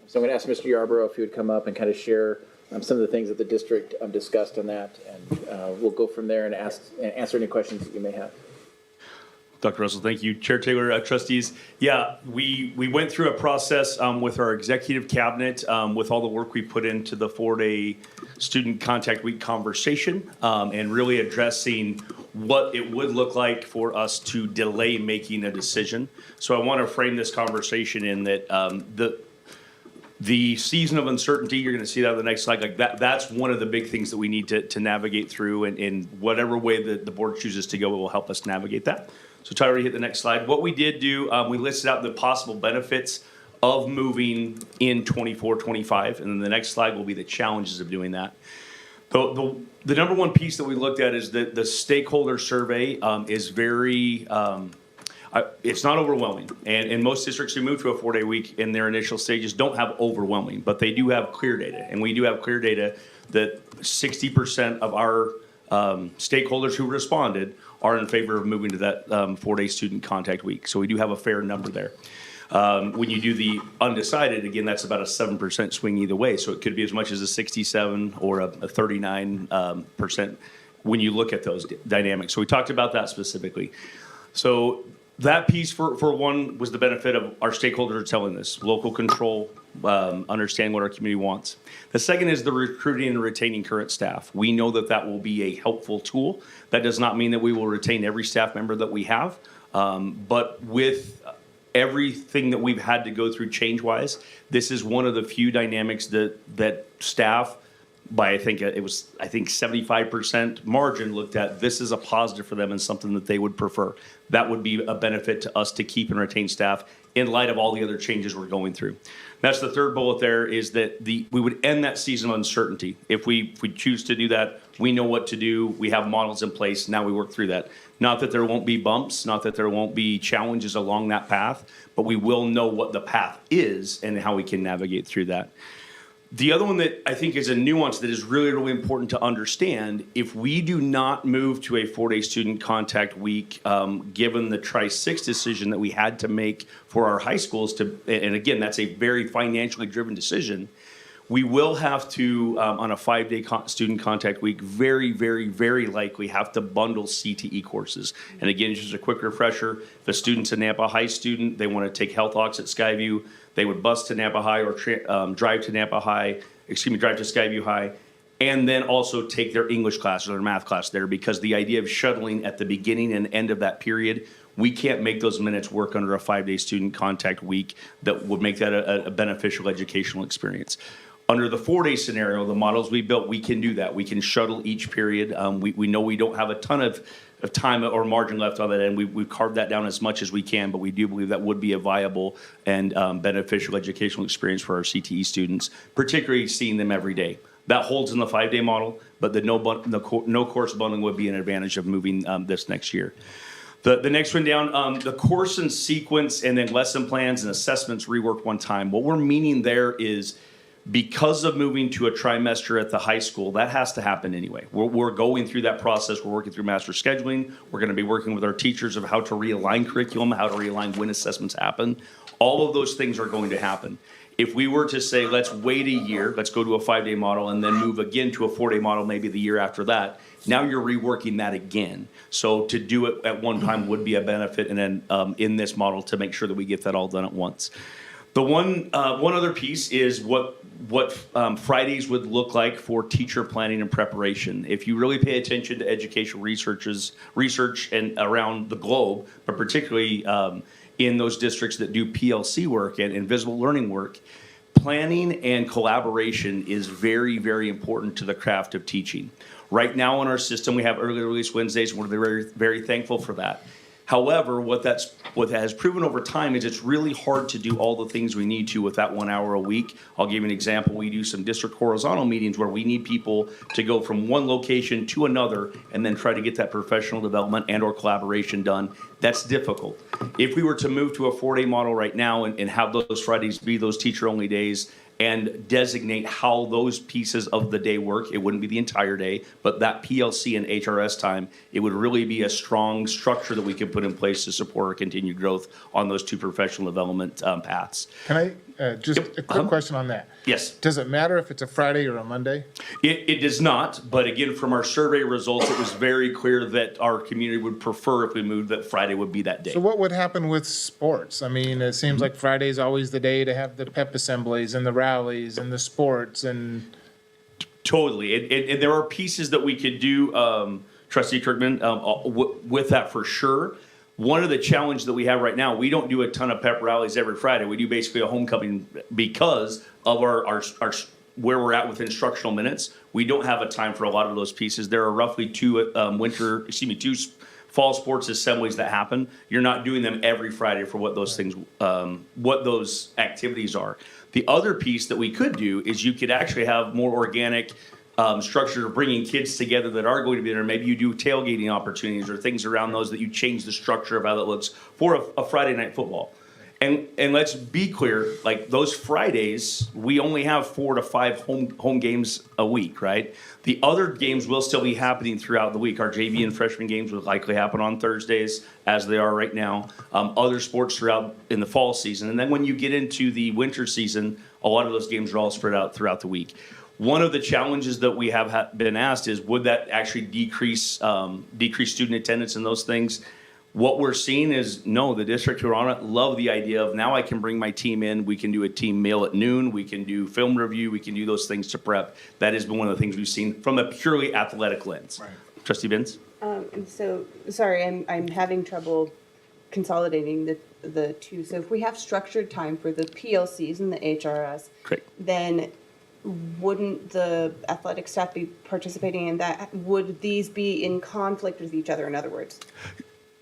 So I'm going to ask Mr. Yarborough if he would come up and kind of share some of the things that the district discussed on that. And we'll go from there and answer any questions that you may have. Dr. Russell, thank you. Chair Taylor, trustees. Yeah, we went through a process with our executive cabinet with all the work we put into the 4-day student contact week conversation and really addressing what it would look like for us to delay making a decision. So I want to frame this conversation in that the season of uncertainty, you're going to see that on the next slide, like that's one of the big things that we need to navigate through, and in whatever way that the board chooses to go, it will help us navigate that. So Tyler, hit the next slide. What we did do, we listed out the possible benefits of moving in 24, 25, and then the next slide will be the challenges of doing that. The number one piece that we looked at is that the stakeholder survey is very, it's not overwhelming. And most districts who move to a 4-day week in their initial stages don't have overwhelming, but they do have clear data. And we do have clear data that 60% of our stakeholders who responded are in favor of moving to that 4-day student contact week. So we do have a fair number there. When you do the undecided, again, that's about a 7% swing either way. So it could be as much as a 67 or a 39% when you look at those dynamics. So we talked about that specifically. So that piece for one was the benefit of our stakeholders are telling this, local control, understand what our community wants. The second is the recruiting and retaining current staff. We know that that will be a helpful tool. That does not mean that we will retain every staff member that we have, but with everything that we've had to go through change-wise, this is one of the few dynamics that staff, by I think 75% margin, looked at this is a positive for them and something that they would prefer. That would be a benefit to us to keep and retain staff in light of all the other changes we're going through. That's the third bullet there, is that we would end that season of uncertainty. If we choose to do that, we know what to do. We have models in place. Now we work through that. Not that there won't be bumps, not that there won't be challenges along that path, but we will know what the path is and how we can navigate through that. The other one that I think is a nuance that is really, really important to understand, if we do not move to a 4-day student contact week, given the Tri-6 decision that we had to make for our high schools, and again, that's a very financially driven decision, we will have to, on a 5-day student contact week, very, very, very likely have to bundle CTE courses. And again, just a quick refresher, if a student's a Nampa High student, they want to take Health Ox at Skyview, they would bus to Nampa High or drive to Skyview High, and then also take their English class or their math class there, because the idea of shuttling at the beginning and end of that period, we can't make those minutes work under a 5-day student contact week that would make that a beneficial educational experience. Under the 4-day scenario, the models we built, we can do that. We can shuttle each period. We know we don't have a ton of time or margin left on that, and we've carved that down as much as we can, but we do believe that would be a viable and beneficial educational experience for our CTE students, particularly seeing them every day. That holds in the 5-day model, but the no course bundling would be an advantage of moving this next year. The next one down, the course and sequence and then lesson plans and assessments reworked one time. What we're meaning there is, because of moving to a trimester at the high school, that has to happen anyway. We're going through that process. We're working through master scheduling. We're going to be working with our teachers of how to realign curriculum, how to realign when assessments happen. All of those things are going to happen. If we were to say, let's wait a year, let's go to a 5-day model and then move again to a 4-day model maybe the year after that, now you're reworking that again. So to do it at one time would be a benefit, and then in this model to make sure that we get that all done at once. The one other piece is what Fridays would look like for teacher planning and preparation. If you really pay attention to educational research and around the globe, but particularly in those districts that do PLC work and visible learning work, planning and collaboration is very, very important to the craft of teaching. Right now in our system, we have early release Wednesdays, and we're very, very thankful for that. However, what has proven over time is it's really hard to do all the things we need to with that 1 hour a week. I'll give you an example. We do some district horizontal meetings where we need people to go from one location to another and then try to get that professional development and or collaboration done. That's difficult. If we were to move to a 4-day model right now and have those Fridays be those teacher-only days, and designate how those pieces of the day work. It wouldn't be the entire day, but that PLC and HRS time, it would really be a strong structure that we could put in place to support our continued growth on those two professional development paths. Can I, just a quick question on that? Yes. Does it matter if it's a Friday or a Monday? It does not, but again, from our survey results, it was very clear that our community would prefer if we moved that Friday would be that day. So what would happen with sports? I mean, it seems like Friday's always the day to have the pep assemblies and the rallies and the sports and. Totally, and there are pieces that we could do, Trustee Kirkman, with that for sure. One of the challenges that we have right now, we don't do a ton of pep rallies every Friday. We do basically a homecoming because of our where we're at with instructional minutes. We don't have a time for a lot of those pieces. There are roughly two fall sports assemblies that happen. You're not doing them every Friday for what those things, what those activities are. The other piece that we could do is you could actually have more organic structure of bringing kids together that are going to be there. Maybe you do tailgating opportunities or things around those that you change the structure of how that looks for a Friday night football. And let's be clear, like those Fridays, we only have 4 to 5 home games a week, right? The other games will still be happening throughout the week. Our JV and freshman games will likely happen on Thursdays, as they are right now. Other sports throughout in the fall season. And then when you get into the winter season, a lot of those games are all spread out throughout the week. One of the challenges that we have been asked is, would that actually decrease student attendance and those things? What we're seeing is, no, the district who are on it love the idea of, now I can bring my team in, we can do a team meal at noon, we can do film review, we can do those things to prep. That has been one of the things we've seen from a purely athletic lens. Right. Trustee Benz? And so, sorry, I'm having trouble consolidating the two. So if we have structured time for the PLCs and the HRS, Correct. Then wouldn't the athletic staff be participating in that? Would these be in conflict with each other, in other words?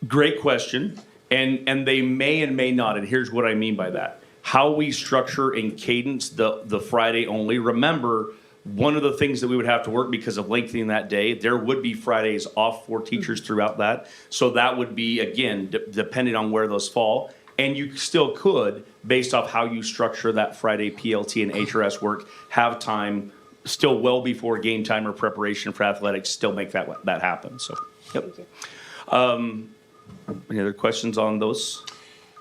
Great question. And they may and may not, and here's what I mean by that. How we structure and cadence the Friday only, remember, one of the things that we would have to work because of lengthening that day, there would be Fridays off for teachers throughout that. So that would be, again, depending on where those fall. And you still could, based off how you structure that Friday PLT and HRS work, have time still well before game time or preparation for athletics, still make that happen. So, yep. Any other questions on those?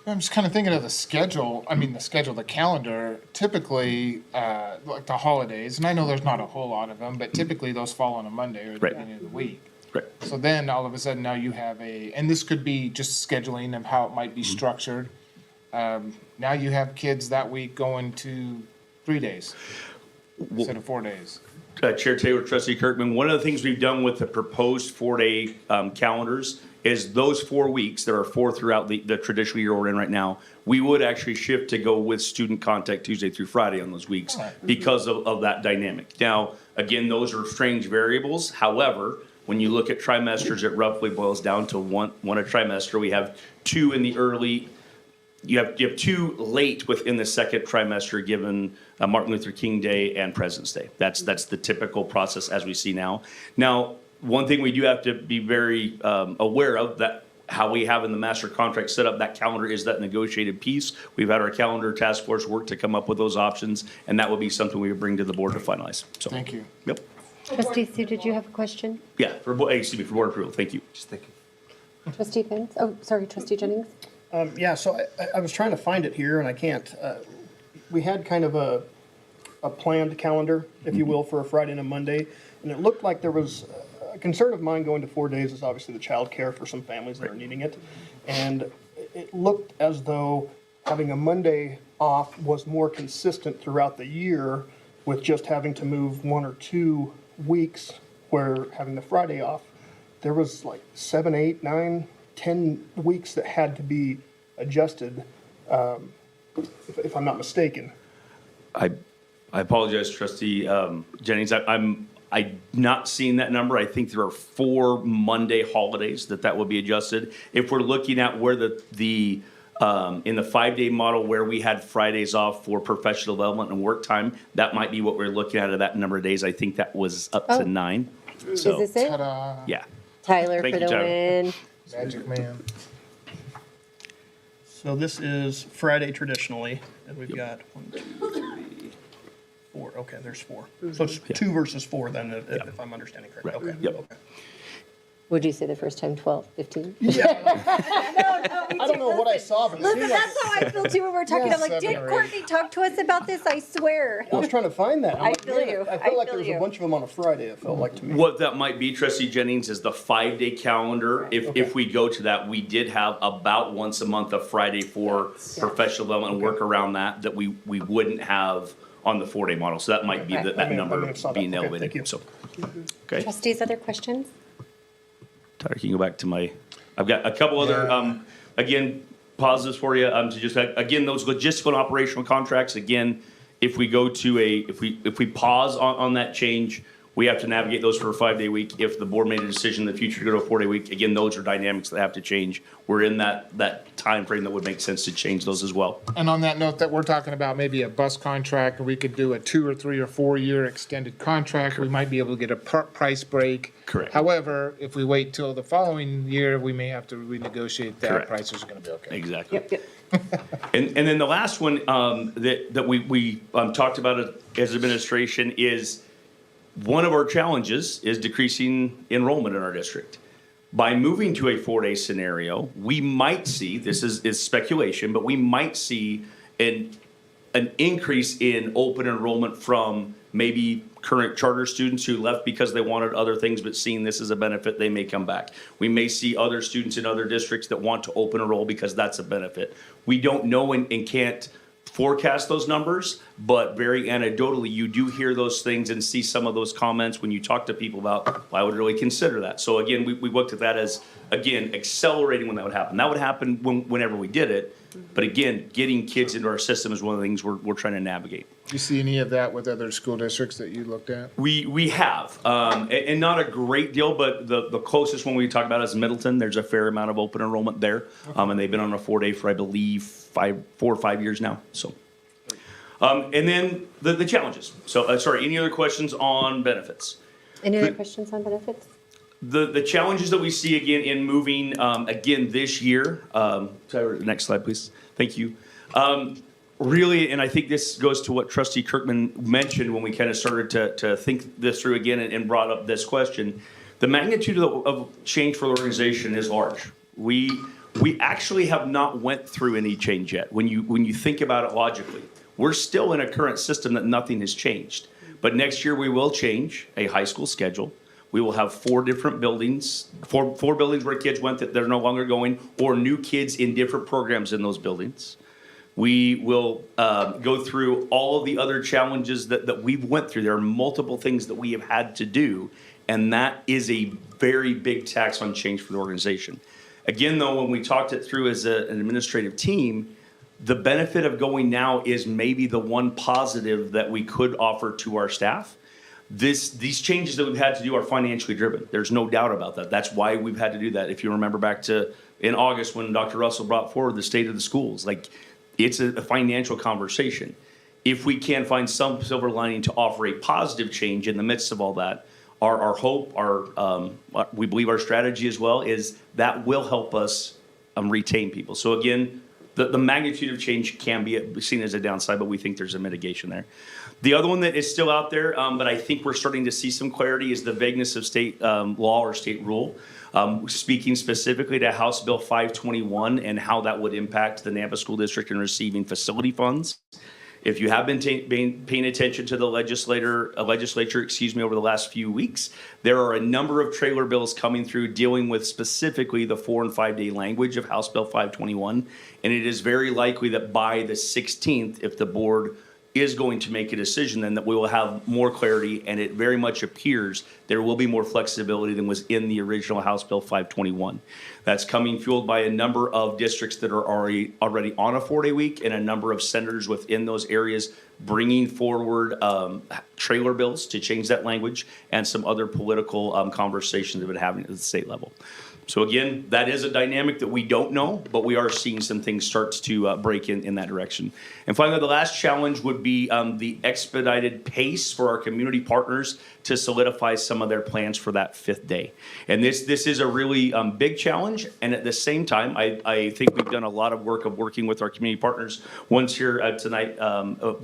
I'm just kind of thinking of the schedule, the calendar, typically, like the holidays, and I know there's not a whole lot of them, but typically those fall on a Monday or the Right. beginning of the week. Right. So then all of a sudden now you have and this could be just scheduling of how it might be structured. Now you have kids that week going to 3 days instead of 4 days. Chair Taylor, Trustee Kirkman, one of the things we've done with the proposed 4-day calendars is those 4 weeks, there are 4 throughout the traditional year we're in right now, we would actually shift to go with student contact Tuesday through Friday on those weeks because of that dynamic. Now, again, those are strange variables. However, when you look at trimesters, it roughly boils down to one a trimester. We have 2 in the early, you have 2 late within the second trimester given Martin Luther King Day and President's Day. That's the typical process as we see now. Now, one thing we do have to be very aware of, that how we have in the master contract set up, that calendar is that negotiated piece. We've had our calendar task force work to come up with those options, and that will be something we would bring to the board to finalize. So, Thank you. Yep. Trustee Sue, did you have a question? Yeah, for board approval. Thank you. Just thinking. Trustee Finn? Oh, sorry, Trustee Jennings? Yeah, so I was trying to find it here and I can't. We had kind of a planned calendar, if you will, for a Friday and a Monday. And it looked like there was a concern of mine going to 4 days is obviously the childcare for some families that are needing it. And it looked as though having a Monday off was more consistent throughout the year with just having to move 1 or 2 weeks where having the Friday off. There was like 7, 8, 9, 10 weeks that had to be adjusted, if I'm not mistaken. I apologize, Trustee Jennings. I'm not seeing that number. I think there are 4 Monday holidays that will be adjusted. If we're looking at where the in the 5-day model where we had Fridays off for professional development and work time, that might be what we're looking at that number of days. I think that was up to 9. So, Is this it? Ta-da, yeah. Tyler Thank for you, the Tyler. win. magic man. So this is Friday traditionally, and we've got 1, 2, 3, 4. Okay, there's 4. So it's 2 versus 4 then, if I'm understanding correctly. Right. Okay. Yep. Okay. Would you say the first time 12, 15? Yeah. I don't know what I saw, but it Listen, seemed like, that's how I feel too when we're talking. Yeah, I'm like, 7 did or 8. Courtney talk to us about this? I swear. I was trying to find that. I'm I like, feel man, you. I I felt like feel there was you. a bunch of them on a Friday, it felt like to me. What that might be, Trustee Jennings, is the 5-day calendar. If we go to that, we did have about once a month a Friday for professional development and work around that we wouldn't have on the 4-day model. So that might be Okay. that I number may have saw that. being Okay, elevated. thank you. So, okay. Trustees, other questions? Tyler, can you go back to I've got a couple other, again, positives for you, to just, again, those logistical and operational contracts, again, if we go to if we pause on that change, we have to navigate those for a 5-day week. If the board made a decision in the future to go to a 4-day week, again, those are dynamics that have to change. We're in that time frame that would make sense to change those as well. And on that note, that we're talking about maybe a bus contract, and we could do a 2 or 3 or 4 year extended contract. We might be able to get a price break. Correct. However, if we wait till the following year, we may have to renegotiate that. Correct. Prices are gonna be okay. Exactly. And then the last one that we talked about as administration is one of our challenges is decreasing enrollment in our district. By moving to a 4-day scenario, we might see, this is speculation, but we might see an increase in open enrollment from maybe current charter students who left because they wanted other things, but seeing this as a benefit, they may come back. We may see other students in other districts that want to open enroll because that's a benefit. We don't know and can't forecast those numbers, but very anecdotally, you do hear those things and see some of those comments when you talk to people about, why would really consider that? So again, we looked at that as, again, accelerating when that would happen. That would happen whenever we did it. But again, getting kids into our system is one of the things we're trying to navigate. Do you see any of that with other school districts that you looked at? We have, and not a great deal, but the closest one we talk about is Middleton. There's a fair amount of open enrollment there. And they've been on a 4-day for, I believe, 4 or 5 years now, so. And then the challenges. So, sorry, any other questions on benefits? Any other questions on benefits? The challenges that we see again in moving, again, this year, Tyler, next slide, please. Thank you. Really, and I think this goes to what Trustee Kirkman mentioned when we kind of started to think this through again and brought up this question. The magnitude of change for the organization is large. We actually have not went through any change yet. When you think about it logically, we're still in a current system that nothing has changed. But next year we will change a high school schedule. We will have 4 different buildings, four buildings where kids went that they're no longer going, or new kids in different programs in those buildings. We will go through all of the other challenges that we've went through. There are multiple things that we have had to do, and that is a very big tax on change for the organization. Again, though, when we talked it through as an administrative team, the benefit of going now is maybe the one positive that we could offer to our staff. These changes that we've had to do are financially driven. There's no doubt about that. That's why we've had to do that. If you remember back to in August when Dr. Russell brought forward the state of the schools, like it's a financial conversation. If we can find some silver lining to offer a positive change in the midst of all that, our hope, we believe our strategy as well is that will help us retain people. So again, the magnitude of change can be seen as a downside, but we think there's a mitigation there. The other one that is still out there, but I think we're starting to see some clarity, is the vagueness of state law or state rule. Speaking specifically to House Bill 521 and how that would impact the Nampa School District in receiving facility funds. If you have been paying attention to the legislature, over the last few weeks, there are a number of trailer bills coming through dealing with specifically the 4- and 5-day language of House Bill 521. And it is very likely that by the 16th, if the board is going to make a decision, then that we will have more clarity, and it very much appears there will be more flexibility than was in the original House Bill 521. That's coming fueled by a number of districts that are already on a 4-day week, and a number of senators within those areas bringing forward trailer bills to change that language, and some other political conversations that have been happening at the state level. So again, that is a dynamic that we don't know, but we are seeing some things start to break in that direction. And finally, the last challenge would be the expedited pace for our community partners to solidify some of their plans for that 5th day. And this is a really big challenge. And at the same time, I think we've done a lot of work of working with our community partners. One's here tonight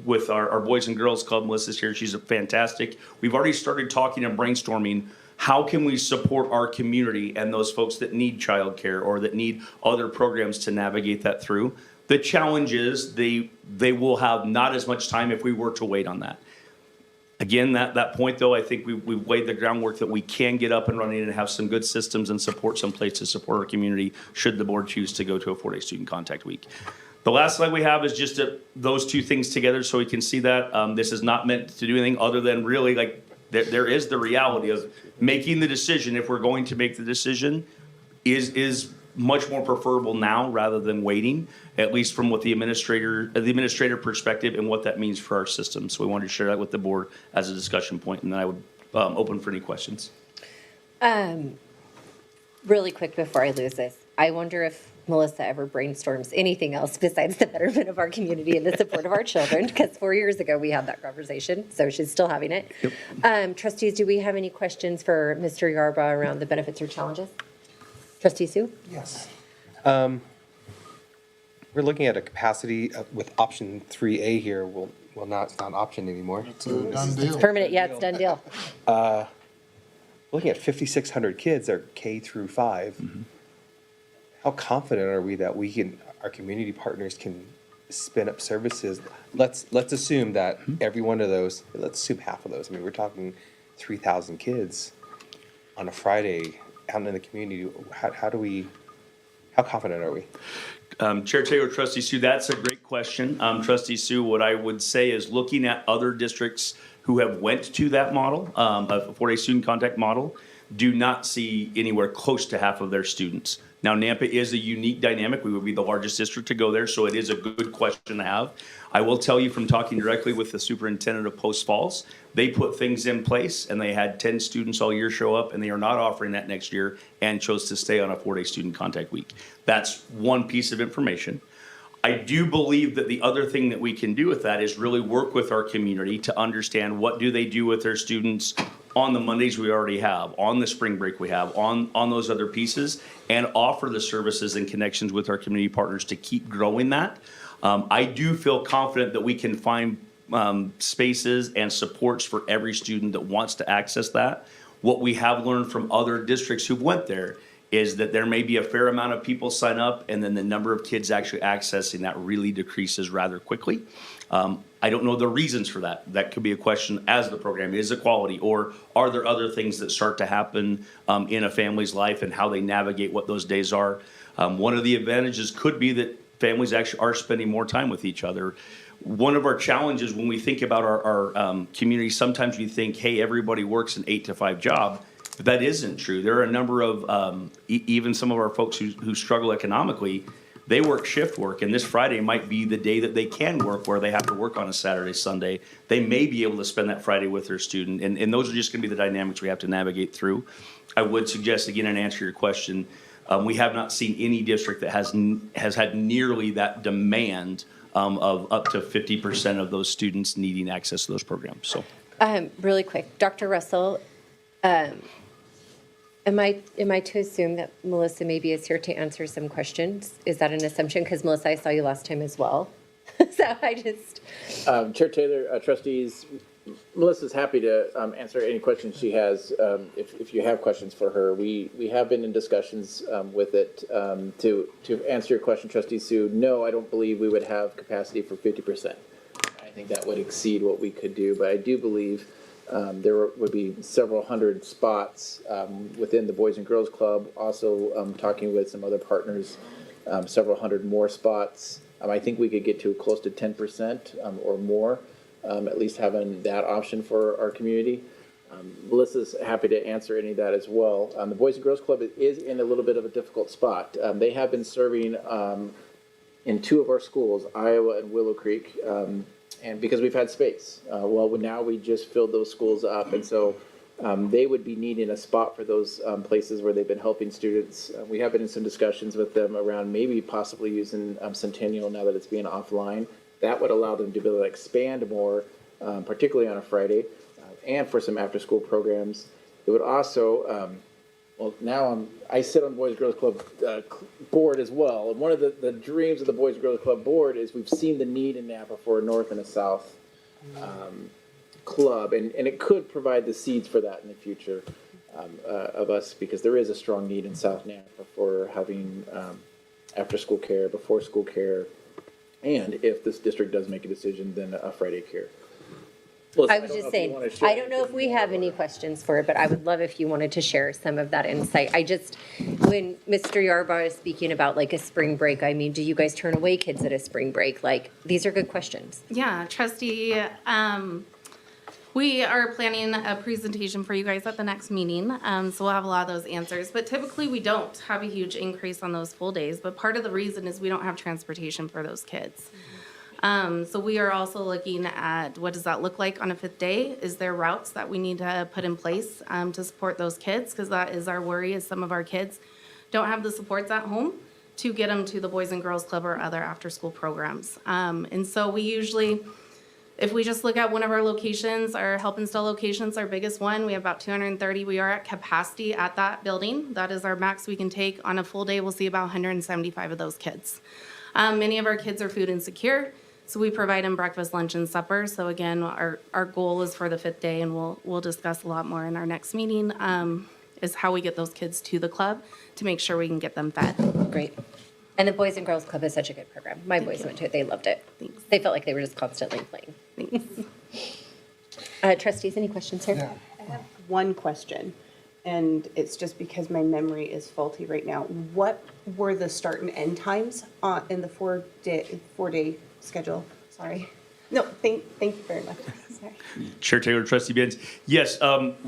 with our Boys and Girls Club. Melissa's here. She's fantastic. We've already started talking and brainstorming how can we support our community and those folks that need childcare or that need other programs to navigate that through. The challenge is they will have not as much time if we were to wait on that. Again, that point though, I think we've laid the groundwork that we can get up and running and have some good systems and support someplace to support our community should the board choose to go to a 4-day student contact week. The last slide we have is just those two things together so we can see that. This is not meant to do anything other than really like there is the reality of making the decision. If we're going to make the decision, is much more preferable now rather than waiting, at least from what the administrator perspective and what that means for our system. So we wanted to share that with the board as a discussion point, and then I would open for any questions. Really quick before I lose this, I wonder if Melissa ever brainstorms anything else besides the betterment of our community and the support of our children, because 4 years ago we had that conversation, so she's still having it. Yep. Trustees, do we have any questions for Mr. Yarba around the benefits or challenges? Trustee Sue? Yes. We're looking at a capacity with option 3A here. Well, now it's not an option anymore. It's a done deal. It's permanent, yeah, it's done deal. Looking at 5,600 kids are K through 5. Mm-hmm. How confident are we that our community partners can spin up services? Let's assume that every one of those, let's assume half of those. I mean, we're talking 3,000 kids on a Friday out in the community. How confident are we? Chair Taylor, Trustee Sue, that's a great question. Trustee Sue, what I would say is looking at other districts who have went to that model, a 4-day student contact model, do not see anywhere close to half of their students Now, Nampa is a unique dynamic. We would be the largest district to go there, so it is a good question to have. I will tell you from talking directly with the superintendent of Post Falls, they put things in place and they had 10 students all year show up, and they are not offering that next year and chose to stay on a 4-day student contact week. That's one piece of information. I do believe that the other thing that we can do with that is really work with our community to understand what do they do with their students on the Mondays we already have, on the spring break we have, on those other pieces, and offer the services and connections with our community partners to keep growing that. I do feel confident that we can find spaces and supports for every student that wants to access that. What we have learned from other districts who went there is that there may be a fair amount of people sign up, and then the number of kids actually accessing that really decreases rather quickly. I don't know the reasons for that. That could be a question as the program is a quality, or are there other things that start to happen in a family's life and how they navigate what those days are. One of the advantages could be that families actually are spending more time with each other. One of our challenges when we think about our community, sometimes we think, hey, everybody works an 8 to 5 job. But that isn't true. There are a number of, even some of our folks who struggle economically, they work shift work, and this Friday might be the day that they can work where they have to work on a Saturday, Sunday. They may be able to spend that Friday with their student, and those are just gonna be the dynamics we have to navigate through. I would suggest, again, and answer your question, we have not seen any district that has had nearly that demand of up to 50% of those students needing access to those programs, so. Really quick, Dr. Russell, am I to assume that Melissa maybe is here to answer some questions? Is that an assumption? Because Melissa, I saw you last time as well. So I just. Chair Taylor, trustees, Melissa's happy to answer any questions she has, if you have questions for her. We have been in discussions with it. To answer your question, Trustee Sue, no, I don't believe we would have capacity for 50%. I think that would exceed what we could do, but I do believe there would be several hundred spots within the Boys and Girls Club. Also talking with some other partners, several hundred more spots. I think we could get to close to 10% or more, at least having that option for our community. Melissa's happy to answer any of that as well. The Boys and Girls Club is in a little bit of a difficult spot. They have been serving in 2 of our schools, Iowa and Willow Creek, and because we've had space. Now we just filled those schools up, and so they would be needing a spot for those places where they've been helping students. We have been in some discussions with them around maybe possibly using Centennial now that it's being offline. That would allow them to be able to expand more, particularly on a Friday, and for some after-school programs. It would also, I sit on the Boys and Girls Club board as well, and one of the dreams of the Boys and Girls Club board is we've seen the need in Nampa for a North and a South club, and it could provide the seeds for that in the future of us, because there is a strong need in South Nampa for having after-school care, before-school care, and if this district does make a decision, then a Friday care. I was just saying, I don't know if we have any questions for it, but I would love if you wanted to share some of that insight. When Mr. Yarbar is speaking about like a spring break, I mean, do you guys turn away kids at a spring break? Like, these are good questions. Yeah, Trustee, we are planning a presentation for you guys at the next meeting, so we'll have a lot of those answers. But typically, we don't have a huge increase on those full days, but part of the reason is we don't have transportation for those kids. So we are also looking at what does that look like on a 5th day? Is there routes that we need to put in place to support those kids? Because that is our worry, is some of our kids don't have the supports at home to get them to the Boys and Girls Club or other after-school programs. And so we usually, if we just look at one of our locations, our Help Install locations, our biggest one, we have about 230. We are at capacity at that building. That is our max we can take. On a full day, we'll see about 175 of those kids. Many of our kids are food insecure. So we provide them breakfast, lunch, and supper. So again, our goal is for the 5th day, and we'll discuss a lot more in our next meeting, is how we get those kids to the club to make sure we can get them fed. Great. And the Boys and Girls Club is such a good program. My boys went to it. They loved it. Thanks. They felt like they were just constantly playing. Thanks. Trustees, any questions here? Yeah. I have one question, and it's just because my memory is faulty right now. What were the start and end times in the 4-day schedule? Sorry. No, thank you very much. Sorry. Chair Taylor, Trustee Benz. Yes,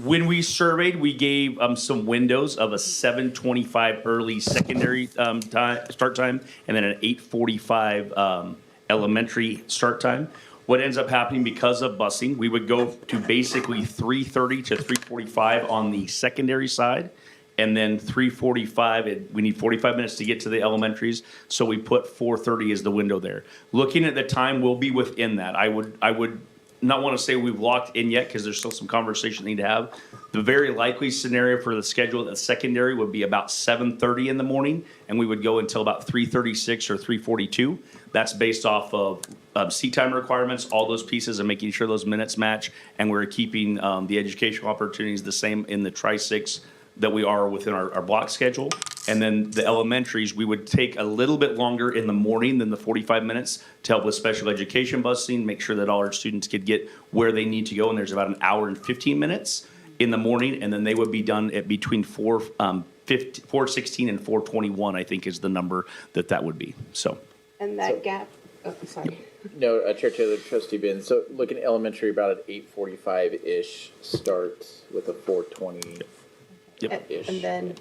when we surveyed, we gave some windows of a 7:25 early secondary start time, and then an 8:45 elementary start time. What ends up happening because of busing, we would go to basically 3:30 to 3:45 on the secondary side, and then 3:45, we need 45 minutes to get to the elementaries, so we put 4:30 as the window there. Looking at the time, we'll be within that. I would not want to say we've locked in yet, because there's still some conversation we need to have. The very likely scenario for the schedule at the secondary would be about 7:30 in the morning, and we would go until about 3:36 or 3:42. That's based off of seat time requirements, all those pieces, and making sure those minutes match, and we're keeping the educational opportunities the same in the Tri-6 that we are within our block schedule. And then the elementaries, we would take a little bit longer in the morning than the 45 minutes to help with special education busing, make sure that all our students could get where they need to go. And there's about an hour and 15 minutes in the morning, and then they would be done at between 4:16 and 4:21, I think is the number that would be, so. And that gap, sorry. No, Chair Taylor, Trustee Bin, so looking at elementary, about an 8:45-ish start with a 4:20-ish. And then,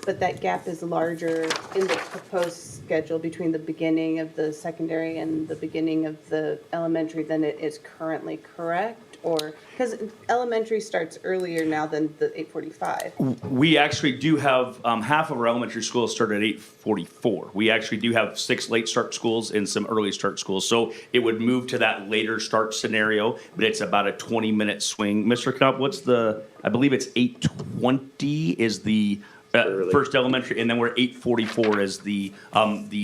but that gap is larger in the proposed schedule between the beginning of the secondary and the beginning of the elementary than it is currently, correct? Or, because elementary starts earlier now than the 8:45. We actually do have, half of our elementary schools start at 8:44. We actually do have 6 late start schools and some early start schools. So it would move to that later start scenario, but it's about a 20-minute swing. Mr. Knopf, I believe it's 8:20 is the first elementary, and then we're 8:44 as the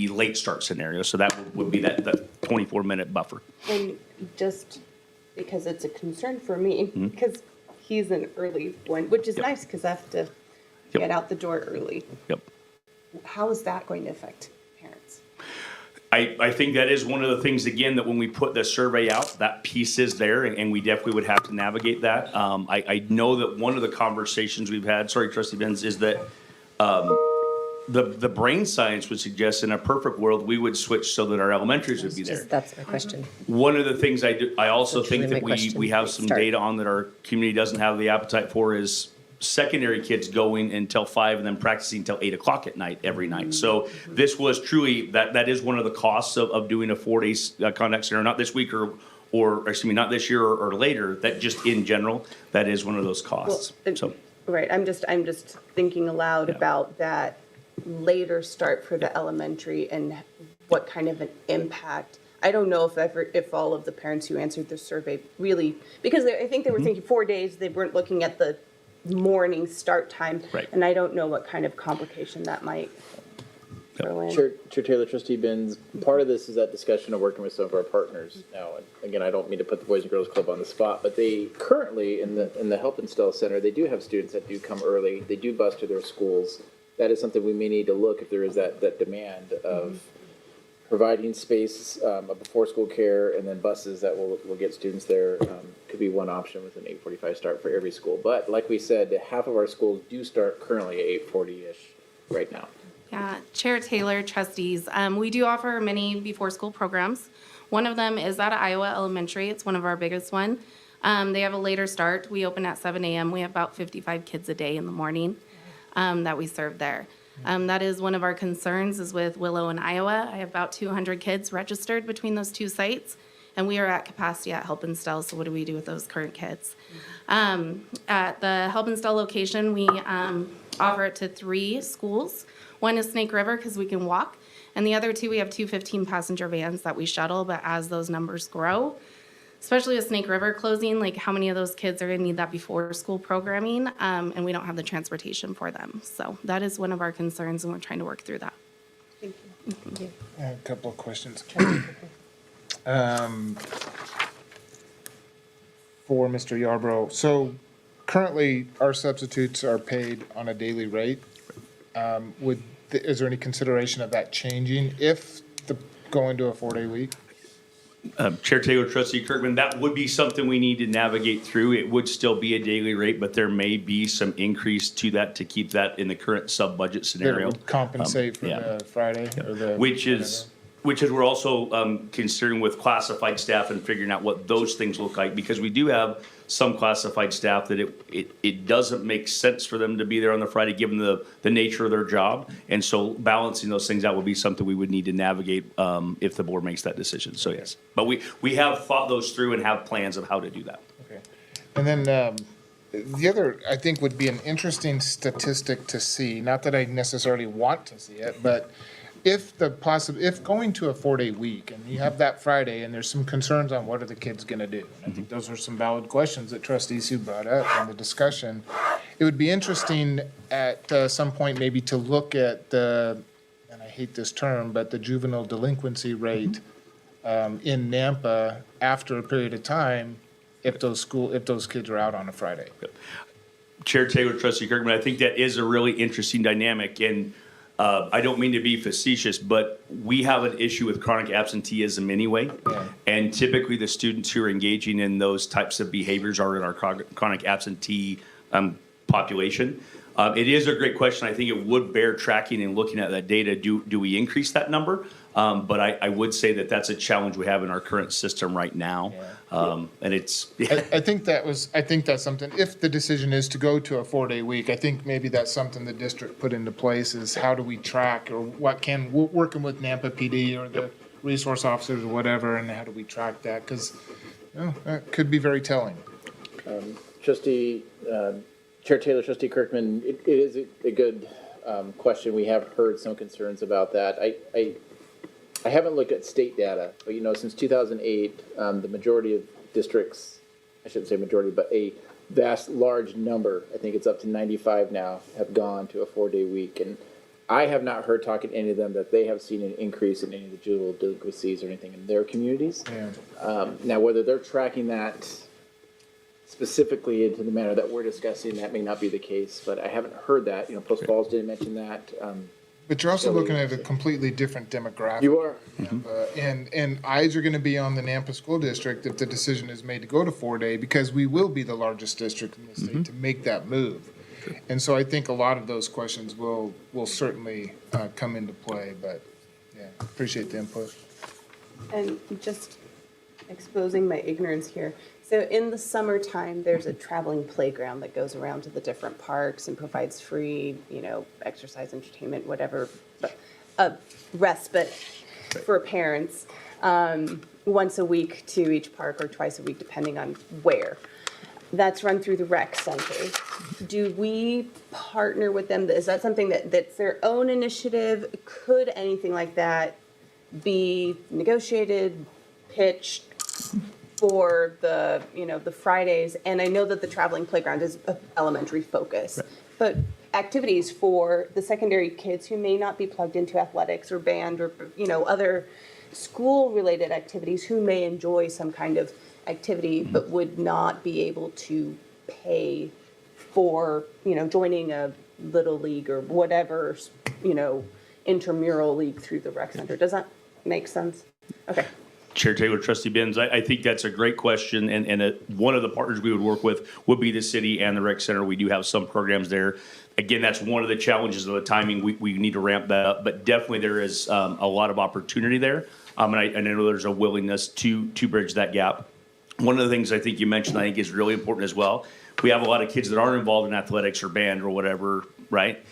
late start scenario. So that would be that 24-minute buffer. And just because it's a concern for me, because he's an early one, which is nice because I have to get out the door early. Yep. How is that going to affect parents? I think that is one of the things, again, that when we put the survey out, that piece is there, and we definitely would have to navigate that. I know that one of the conversations we've had, sorry, Trustee Benz, is that the brain science would suggest in a perfect world, we would switch so that our elementaries would be there. That's my question. One of the things I also That's think really that my question. we have some Start. data on that our community doesn't have the appetite for is secondary kids going until 5 and then practicing until 8 o'clock at night every night. So this was truly, that is one of the costs of doing a 4-day contact center, not this week or excuse me, not this year or later, that just in general, that is one of those costs. So, Right, I'm just thinking aloud about that later start for the elementary and what kind of an impact. I don't know if all of the parents who answered the survey really, because I think they were thinking 4 days, they weren't looking at the morning start time. Right. And I don't know what kind of complication that might throw in. Chair Taylor, Trustee Benz, part of this is that discussion of working with some of our partners now. And again, I don't mean to put the Boys and Girls Club on the spot, but they currently, in the Help Install Center, they do have students that do come early. They do bus to their schools. That is something we may need to look if there is that demand of providing space of before school care and then buses that will get students there. Could be one option with an 8:45 start for every school. But like we said, half of our schools do start currently at 8:40-ish right now. Yeah, Chair Taylor, trustees, we do offer many before school programs. One of them is at Iowa Elementary. It's one of our biggest one. They have a later start. We open at 7 a.m. We have about 55 kids a day in the morning that we serve there. That is one of our concerns is with Willow and Iowa. I have about 200 kids registered between those two sites, and we are at capacity at Help Install, so what do we do with those current kids? At the Help Install location, we offer it to 3 schools. One is Snake River because we can walk, and the other 2, we have 2 15-passenger vans that we shuttle, but as those numbers grow, especially with Snake River closing, like how many of those kids are gonna need that before school programming, and we don't have the transportation for them. So that is one of our concerns, and we're trying to work through that. Thank you. A couple of questions. For Mr. Yarbrough, so currently our substitutes are paid on a daily rate. Is there any consideration of that changing if going to a 4-day week? Chair Taylor, Trustee Kirkman, that would be something we need to navigate through. It would still be a daily rate, but there may be some increase to that to keep that in the current sub-budget That scenario. would compensate for yeah. the Friday or the. Which is, Which is we're also considering with classified staff and figuring out what those things look like, because we do have some classified staff that it doesn't make sense for them to be there on the Friday, given the nature of their job. And so balancing those things out would be something we would need to navigate if the board makes that decision. So yes, but we have thought those through and have plans of how to do that. Okay. And then the other, I think, would be an interesting statistic to see, not that I necessarily want to see it, but if going to a 4-day week and you have that Friday and there's some concerns on what are the kids gonna do? And I think those are some valid questions that Trustee Sue brought up in the discussion. It would be interesting at some point maybe to look at and I hate this term, but the juvenile delinquency rate in Nampa after a period of time, if those kids are out on a Friday. Chair Taylor, Trustee Kirkman, I think that is a really interesting dynamic, and I don't mean to be facetious, but we have an issue with chronic absenteeism anyway. Yeah. And typically the students who are engaging in those types of behaviors are in our chronic absentee population. It is a great question. I think it would bear tracking and looking at that data. Do we increase that number? But I would say that that's a challenge we have in our current system right now. And it's, I think that's something, if the decision is to go to a 4-day week, I think maybe that's something the district put into place is how do we track or working with Nampa PD or the resource officers or whatever, and how do we track that? Because that could be very telling. Chair Taylor, Trustee Kirkman, it is a good question. We have heard some concerns about that. I haven't looked at state data, but since 2008, the majority of districts, I shouldn't say majority, but a large number, I think it's up to 95 now, have gone to a 4-day week. And I have not heard talking to any of them that they have seen an increase in any of the juvenile delinquencies or anything in their communities. Yeah. Now, whether they're tracking that specifically into the manner that we're discussing, that may not be the case, but I haven't heard that. Post Falls didn't mention that. But you're also looking at a completely different demographic. You are. And eyes are going to be on the Nampa School District if the decision is made to go to 4-day, because we will be the largest district in the state to make that move. And so I think a lot of those questions will certainly come into play, but yeah, appreciate the input. And just exposing my ignorance here. So in the summertime, there's a traveling playground that goes around to the different parks and provides free, exercise, entertainment, whatever, respite for parents, once a week to each park or twice a week, depending on where. That's run through the rec center. Do we partner with them? Is that something that's their own initiative? Could anything like that be negotiated, pitched for the Fridays? And I know that the traveling playground is an elementary focus, but activities for the secondary kids who may not be plugged into athletics or band or other school-related activities, who may enjoy some kind of activity but would not be able to pay for joining a little league or whatever intramural league through the rec center. Does that make sense? Okay. Chair Taylor, Trustee Benz, I think that's a great question, and one of the partners we would work with would be the city and the rec center. We do have some programs there. Again, that's one of the challenges of the timing. We need to ramp that up, but definitely there is a lot of opportunity there, and I know there's a willingness to bridge that gap. One of the things I think you mentioned, I think, is really important as well. We have a lot of kids that aren't involved in athletics or band or whatever, right?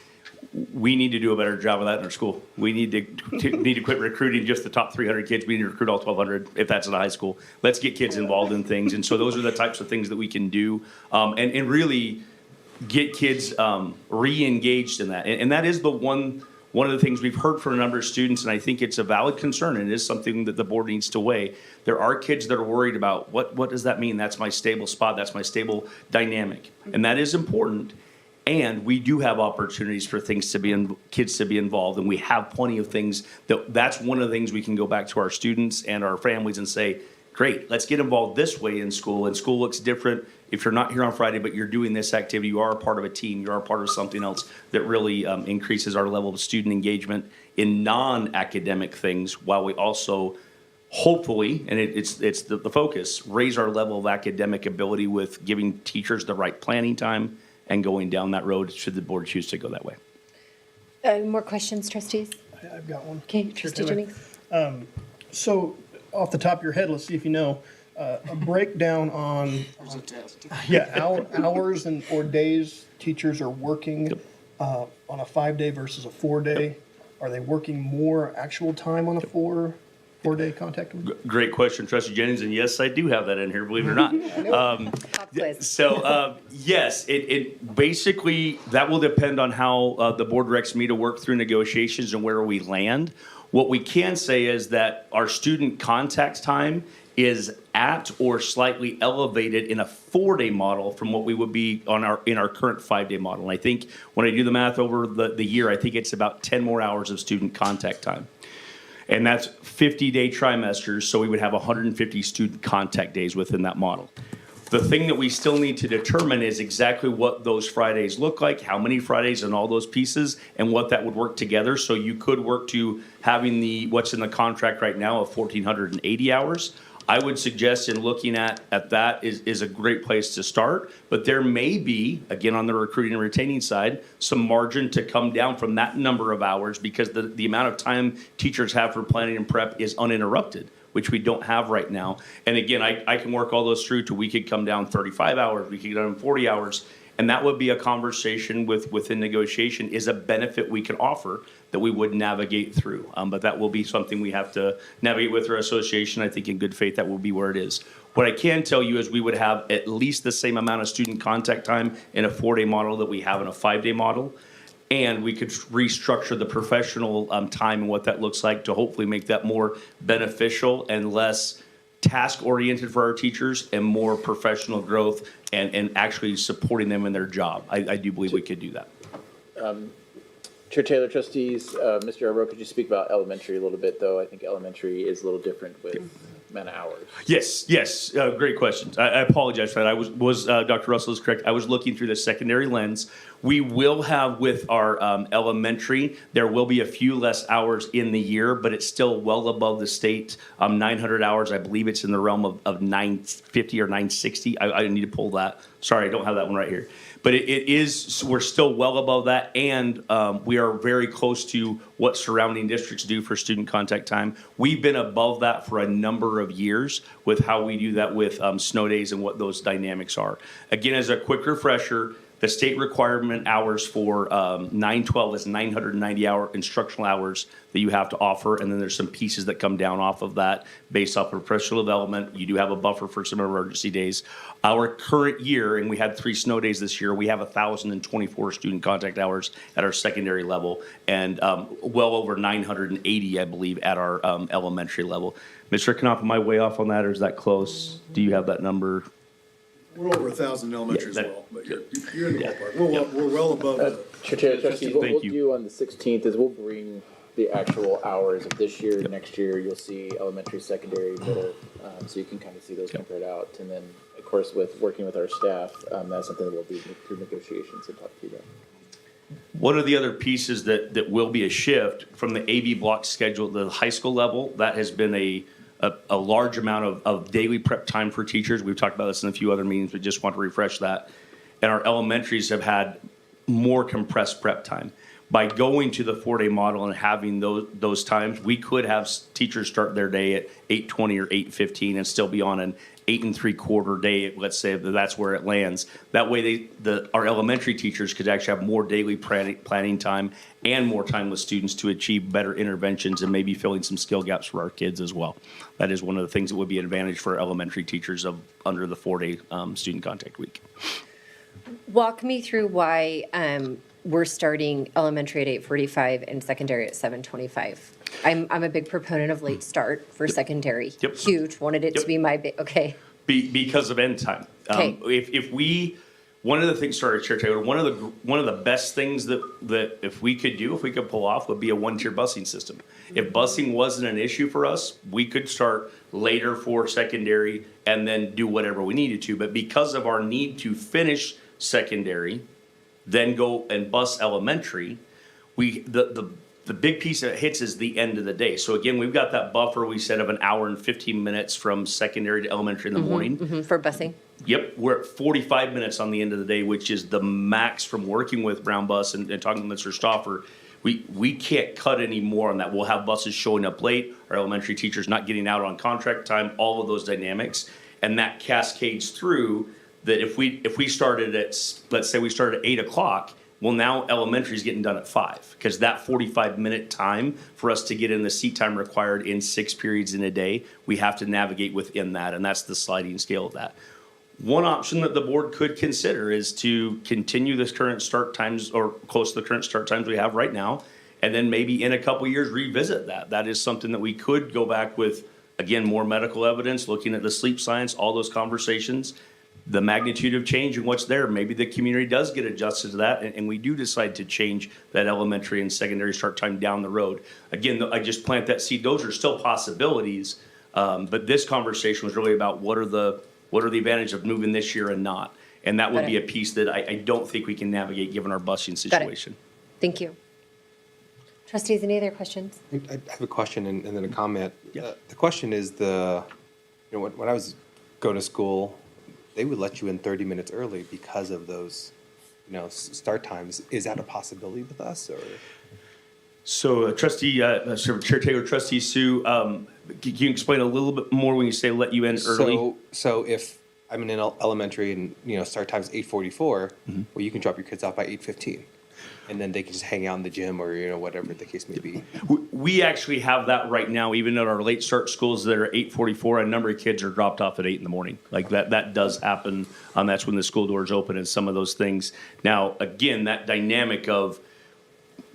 We need to do a better job of that in our school. We need to quit recruiting just the top 300 kids. We need to recruit all 1,200 if that's in a high school. Let's get kids involved in things. And so those are the types of things that we can do and really get kids re-engaged in that. And that is one of the things we've heard from a number of students, and I think it's a valid concern, and it is something that the board needs to weigh. There are kids that are worried about what does that mean? That's my stable spot. That's my stable dynamic. And that is important. And we do have opportunities for kids to be involved, and we have plenty of things that's one of the things we can go back to our students and our families and say, great, let's get involved this way in school. And school looks different if you're not here on Friday, but you're doing this activity. You are a part of a team. You are a part of something else that really increases our level of student engagement in non-academic things, while we also hopefully, and it's the focus, raise our level of academic ability with giving teachers the right planning time and going down that road should the board choose to go that way. More questions, trustees? I've got one. Okay, Chair Trustee Taylor. Jennings. So, off the top of your head, let's see if you know, a breakdown on, hours and, or days teachers are working, on a 5-day versus a 4-day. Are they working more actual time on a 4-day contact week? Great question, Trustee Jennings, and yes, I do have that in here, believe it or not. Pop quiz. So, yes, it basically, that will depend on how the board directs me to work through negotiations and where we land. What we can say is that our student contact time is at or slightly elevated in a 4-day model from what we would be in our current 5-day model. And I think when I do the math over the year, I think it's about 10 more hours of student contact time. And that's 50-day trimesters, so we would have 150 student contact days within that model. The thing that we still need to determine is exactly what those Fridays look like, how many Fridays and all those pieces, and what that would work together. So you could work to having what's in the contract right now of 1,480 hours. I would suggest in looking at that is a great place to start, but there may be, again, on the recruiting and retaining side, some margin to come down from that number of hours because the amount of time teachers have for planning and prep is uninterrupted, which we don't have right now. And again, I can work all those through to we could come down 35 hours, we could go down 40 hours, and that would be a conversation within negotiation is a benefit we can offer that we would navigate through. But that will be something we have to navigate with our association. I think in good faith, that will be where it is. What I can tell you is we would have at least the same amount of student contact time in a 4-day model that we have in a 5-day model. And we could restructure the professional time and what that looks like to hopefully make that more beneficial and less task-oriented for our teachers and more professional growth and actually supporting them in their job. I do believe we could do that. Chair Taylor, trustees, Mr. Yarbrough, could you speak about elementary a little bit, though? I think elementary is a little different with amount of hours. Yes, great questions. I apologize for that. Dr. Russell is correct. I was looking through the secondary lens. We will have with our elementary, there will be a few less hours in the year, but it's still well above the state 900 hours. I believe it's in the realm of 950 or 960. I need to pull that. Sorry, I don't have that one right here. But it is, we're still well above that, and we are very close to what surrounding districts do for student contact time. We've been above that for a number of years with how we do that with snow days and what those dynamics are. Again, as a quick refresher, the state requirement hours for 912 is 990 hour instructional hours that you have to offer, and then there's some pieces that come down off of that based off of professional development. You do have a buffer for some emergency days. Our current year, and we had 3 snow days this year, we have 1,024 student contact hours at our secondary level, and well over 980, I believe, at our elementary level. Mr. Knopf, am I way off on that, or is that close? Do you have that number? We're over 1,000 in elementary as that- well, but you're in the ballpark. We're well above the. Chair Taylor, trustees, what Thank we'll you. do on the 16th is we'll bring the actual hours of this year, next year. You'll see elementary, secondary, middle, so you can kind of see those compared out. And then, of course, with working with our staff, that's something that we'll do through negotiations and talk to you about. One of the other pieces that will be a shift from the AV block schedule, the high school level, that has been a large amount of daily prep time for teachers. We've talked about this in a few other meetings, but just want to refresh that. And our elementaries have had more compressed prep time. By going to the 4-day model and having those times, we could have teachers start their day at 8:20 or 8:15 and still be on an 8 3/4 day. Let's say that's where it lands. That way, our elementary teachers could actually have more daily planning time and more time with students to achieve better interventions and maybe filling some skill gaps for our kids as well. That is one of the things that would be an advantage for elementary teachers under the 4-day student contact week. Walk me through why we're starting elementary at 8:45 and secondary at 7:25. I'm a big proponent of late start for secondary. Yep. Huge, wanted it to Yep. be my big, okay. Because of end time. Okay. One of the things, sorry, Chair Taylor, one of the best things that if we could pull off would be a 1-tier busing system. If busing wasn't an issue for us, we could start later for secondary and then do whatever we needed to. But because of our need to finish secondary, then go and bus elementary, the big piece that hits is the end of the day. So again, we've got that buffer we said of an hour and 15 minutes from secondary to elementary in the morning. For busing. Yep, we're at 45 minutes on the end of the day, which is the max from working with Brown Bus and talking to Mr. Stauffer. We can't cut any more on that. We'll have buses showing up late, our elementary teachers not getting out on contract time, all of those dynamics. And that cascades through that if we started at, let's say we started at 8 o'clock, well, now elementary is getting done at 5, because that 45-minute time for us to get in the seat time required in 6 periods in a day, we have to navigate within that, and that's the sliding scale of that. One option that the board could consider is to continue this current start times, or close to the current start times we have right now, and then maybe in a couple years revisit that. That is something that we could go back with, again, more medical evidence, looking at the sleep science, all those conversations, the magnitude of change and what's there. Maybe the community does get adjusted to that, and we do decide to change that elementary and secondary start time down the road. Again, I just plant that seed. Those are still possibilities, but this conversation was really about what are the advantages of moving this year and not. And that would be a piece that I don't think we can navigate given our busing situation. Thank you. Trustees, any other questions? I have a question and then a comment. Yeah. The question is when I was going to school, they would let you in 30 minutes early because of those, start times. Is that a possibility with us, or? So Chair Taylor, Trustee Sue, can you explain a little bit more when you say let you in early? So if I'm in elementary and, start time's 8:44, well, you can drop your kids off by 8:15. And then they can just hang out in the gym or, whatever the case may be. We actually have that right now, even at our late start schools that are 8:44, a number of kids are dropped off at 8 in the morning. Like that does happen. That's when the school doors open and some of those things. Now, again, that dynamic of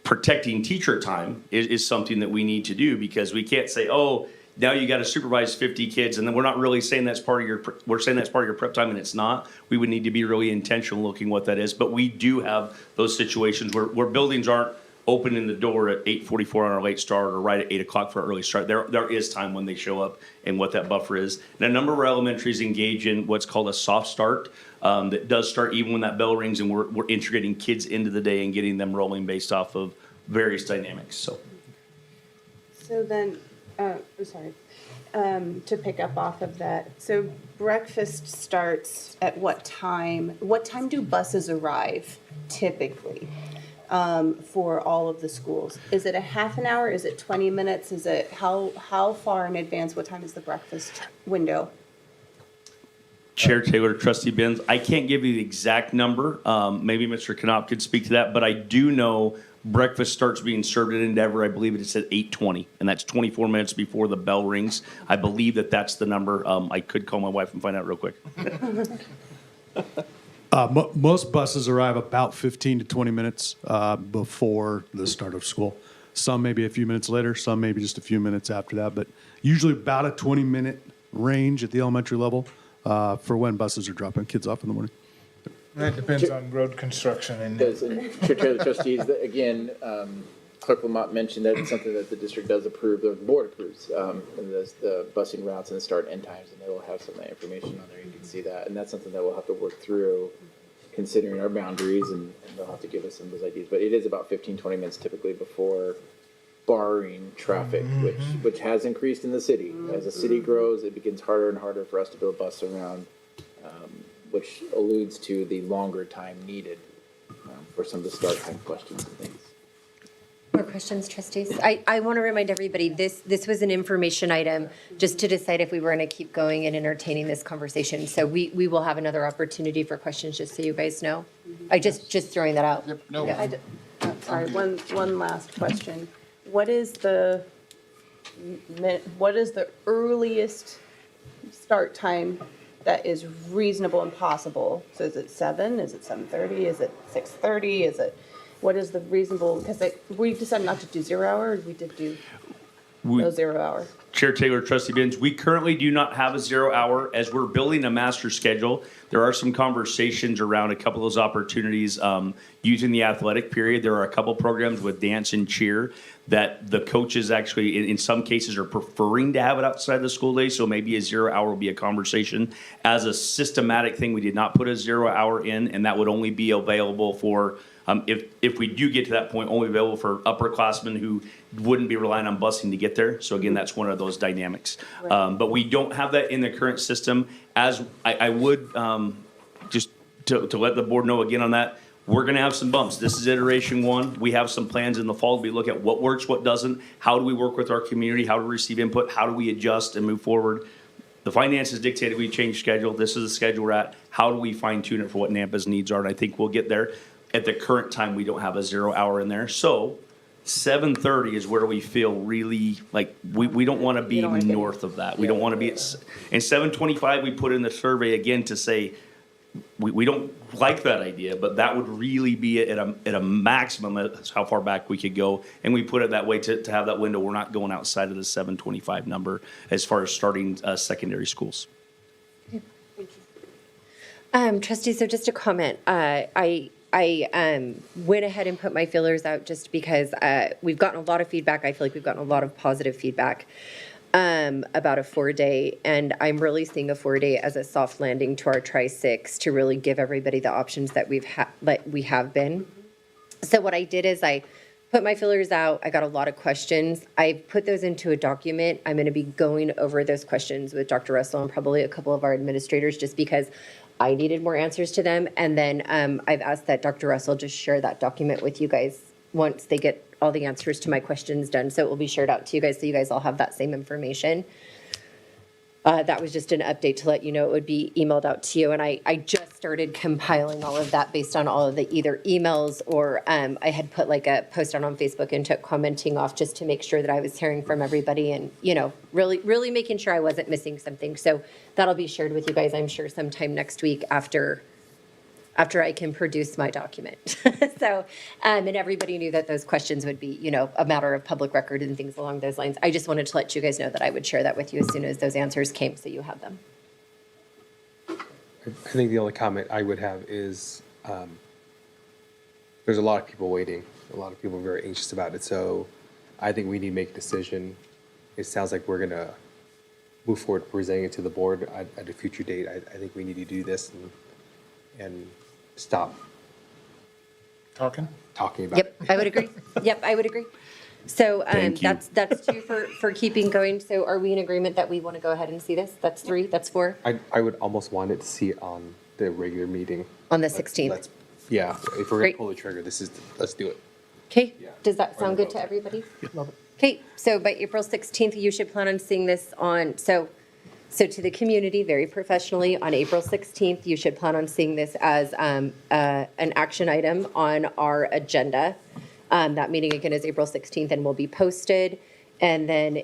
protecting teacher time is something that we need to do, because we can't say, oh, now you got to supervise 50 kids, and then we're not really saying that's part of your, we're saying that's part of your prep time, and it's not. We would need to be really intentional looking what that is. But we do have those situations where buildings aren't opening the door at 8:44 on our late start or right at 8 o'clock for our early start. There is time when they show up and what that buffer is. And a number of our elementaries engage in what's called a soft start that does start even when that bell rings, and we're integrating kids into the day and getting them rolling based off of various dynamics. So then, to pick up off of that, so breakfast starts at what time? What time do buses arrive typically for all of the schools? Is it a half an hour? Is it 20 minutes? Is it how far in advance? What time is the breakfast window? Chair Taylor, Trustee Benz, I can't give you the exact number. Maybe Mr. Knopp could speak to that, but I do know breakfast starts being served at Endeavor. I believe it's at 8:20, and that's 24 minutes before the bell rings. I believe that's the number. I could call my wife and find out real quick. Most buses arrive about 15 to 20 minutes before the start of school. Some maybe a few minutes later, some maybe just a few minutes after that, but usually about a 20-minute range at the elementary level for when buses are dropping kids off in the morning. That depends on road construction and. Does, and Chair Taylor, Trustees, again, Clerk Lamont mentioned that it's something that the district does approve, the board approves, and the busing routes and the start and end times, and they will have some of that information on there. You can see that, and that's something that we'll have to work through, considering our boundaries, and they'll have to give us some of those ideas. But it is about 15, 20 minutes typically before, barring traffic, which has increased in the city. As the city grows, it becomes harder and harder for us to build bus around, which alludes to the longer time needed for some of the start time questions and things. More questions, trustees? I want to remind everybody, this was an information item just to decide if we were going to keep going and entertaining this conversation. So we will have another opportunity for questions, just so you guys know. I just throwing that out. Yep, no. Yeah. Sorry, one last question. What is the earliest start time that is reasonable and possible? So is it 7? Is it 7:30? Is it 6:30? Is it, what is the reasonable, because we decided not to do 0 hour, or we did do no 0 hour? Chair Taylor, Trustee Benz, we currently do not have a 0 hour. As we're building a master schedule, there are some conversations around a couple of those opportunities using the athletic period. There are a couple programs with dance and cheer that the coaches actually, in some cases, are preferring to have it outside the school day, so maybe a 0 hour will be a conversation. As a systematic thing, we did not put a 0 hour in, and that would only be available for, if we do get to that point, only available for upperclassmen who wouldn't be relying on busing to get there. So again, that's one of those dynamics. But we don't have that in the current system. As I would, just to let the board know again on that, we're gonna have some bumps. This is iteration one. We have some plans in the fall. We look at what works, what doesn't. How do we work with our community? How do we receive input? How do we adjust and move forward? The finances dictated we change schedule. This is the schedule we're at. How do we fine tune it for what Nampa's needs are? And I think we'll get there. At the current time, we don't have a 0 hour in there. So 7:30 is where we feel really like we don't want to be north of that. We don't want to be at, and 7:25 we put in the survey again to say we don't like that idea, but that would really be at a maximum of how far back we could go. And we put it that way to have that window. We're not going outside of the 7:25 number as far as starting secondary schools. Trustees, so just a comment. I went ahead and put my feelers out just because we've gotten a lot of feedback. I feel like we've gotten a lot of positive feedback about a 4-day, and I'm really seeing a 4-day as a soft landing to our Tri-6 to really give everybody the options that we have been. So what I did is I put my feelers out. I got a lot of questions. I put those into a document. I'm going to be going over those questions with Dr. Russell and probably a couple of our administrators just because I needed more answers to them. And then I've asked that Dr. Russell just share that document with you guys once they get all the answers to my questions done. So it will be shared out to you guys so you guys all have that same information. That was just an update to let you know it would be emailed out to you. And I just started compiling all of that based on all of the either emails or I had put like a post out on Facebook and took commenting off just to make sure that I was hearing from everybody and, you know, really making sure I wasn't missing something. So that'll be shared with you guys, I'm sure, sometime next week after I can produce my document. So, and everybody knew that those questions would be, you know, a matter of public record and things along those lines. I just wanted to let you guys know that I would share that with you as soon as those answers came, so you have them. I think the only comment I would have is there's a lot of people waiting. A lot of people are very anxious about it. So I think we need to make a decision. It sounds like we're going to move forward presenting it to the board at a future date. I think we need to do this and stop Talking? talking about Yep, it. I would agree. Yep, I would agree. So Thank you. that's two for keeping going. So are we in agreement that we want to go ahead and see this? That's 3, that's 4 I would almost want it to see it on the regular meeting. on the Let's- 16th. let's- Yeah, if we're Great. gonna pull the trigger, let's do it. Okay, Yeah. does that Or sound the good to vote. everybody? Okay, so by April 16th, you should plan on seeing this on, so to the community, very professionally, on April 16th, you should plan on seeing this as an action item on our agenda. That meeting again is April 16th and will be posted. And then,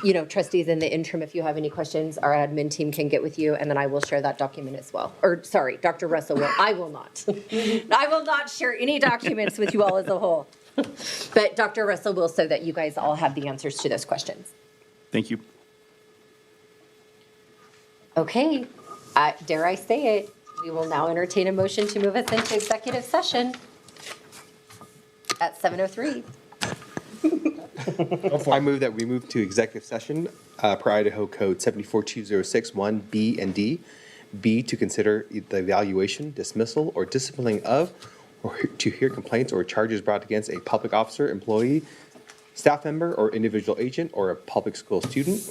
you know, trustees in the interim, if you have any questions, our admin team can get with you, and then I will share that document as well. Or, sorry, Dr. Russell will, I will not. I will not share any documents with you all as a whole. But Dr. Russell will so that you guys all have the answers to those questions. Thank you. Okay, dare I say it, we will now entertain a motion to move us into executive session at 7:03. I move that we move to executive session per Idaho Code 742061B and D. B, to consider the evaluation, dismissal, or disciplining of, or to hear complaints or charges brought against a public officer, employee, staff member, or individual agent, or a public school student.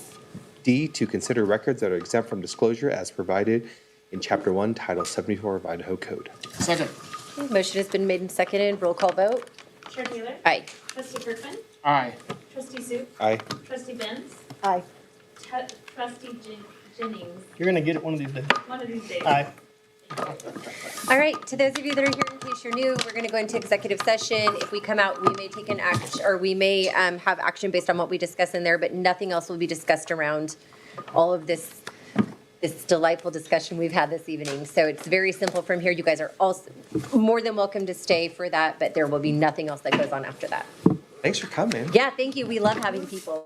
D, to consider records that are exempt from disclosure as provided in Chapter 1, Title 74 of Idaho Code. Second. Okay, motion has been made and seconded, roll call vote. Chair Taylor? Aye. Trustee Kirkman? Aye. Trustee Sue? Aye. Trustee Benz? Aye. Trustee Jennings? You're gonna get it one of these days. One of these days. Aye. All right, to those of you that are here, in case you're new, we're going to go into executive session. If we come out, we may take an action, or we may have action based on what we discuss in there, but nothing else will be discussed around all of this delightful discussion we've had this evening. So it's very simple from here. You guys are also more than welcome to stay for that, but there will be nothing else that goes on after that. Thanks for coming. Yeah, thank you. We love having people.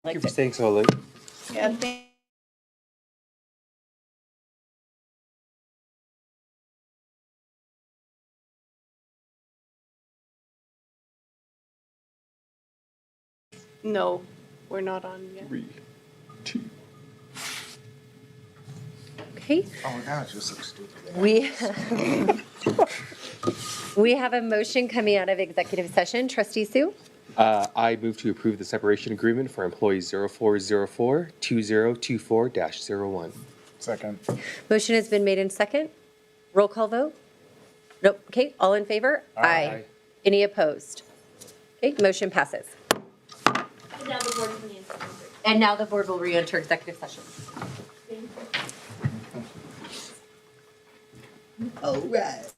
Thank you for staying so late. Yeah, no, we're not on yet. 3, 2. Okay, Oh my gosh, this looks stupid. we have a motion coming out of executive session. Trustee Sue? I move to approve the separation agreement for employee 0404-2024-01. Second. Motion has been made in second. Roll call vote? Nope. Okay, all in favor? Aye. Any opposed? Okay, motion passes. And now the board will re-enter executive session. All right.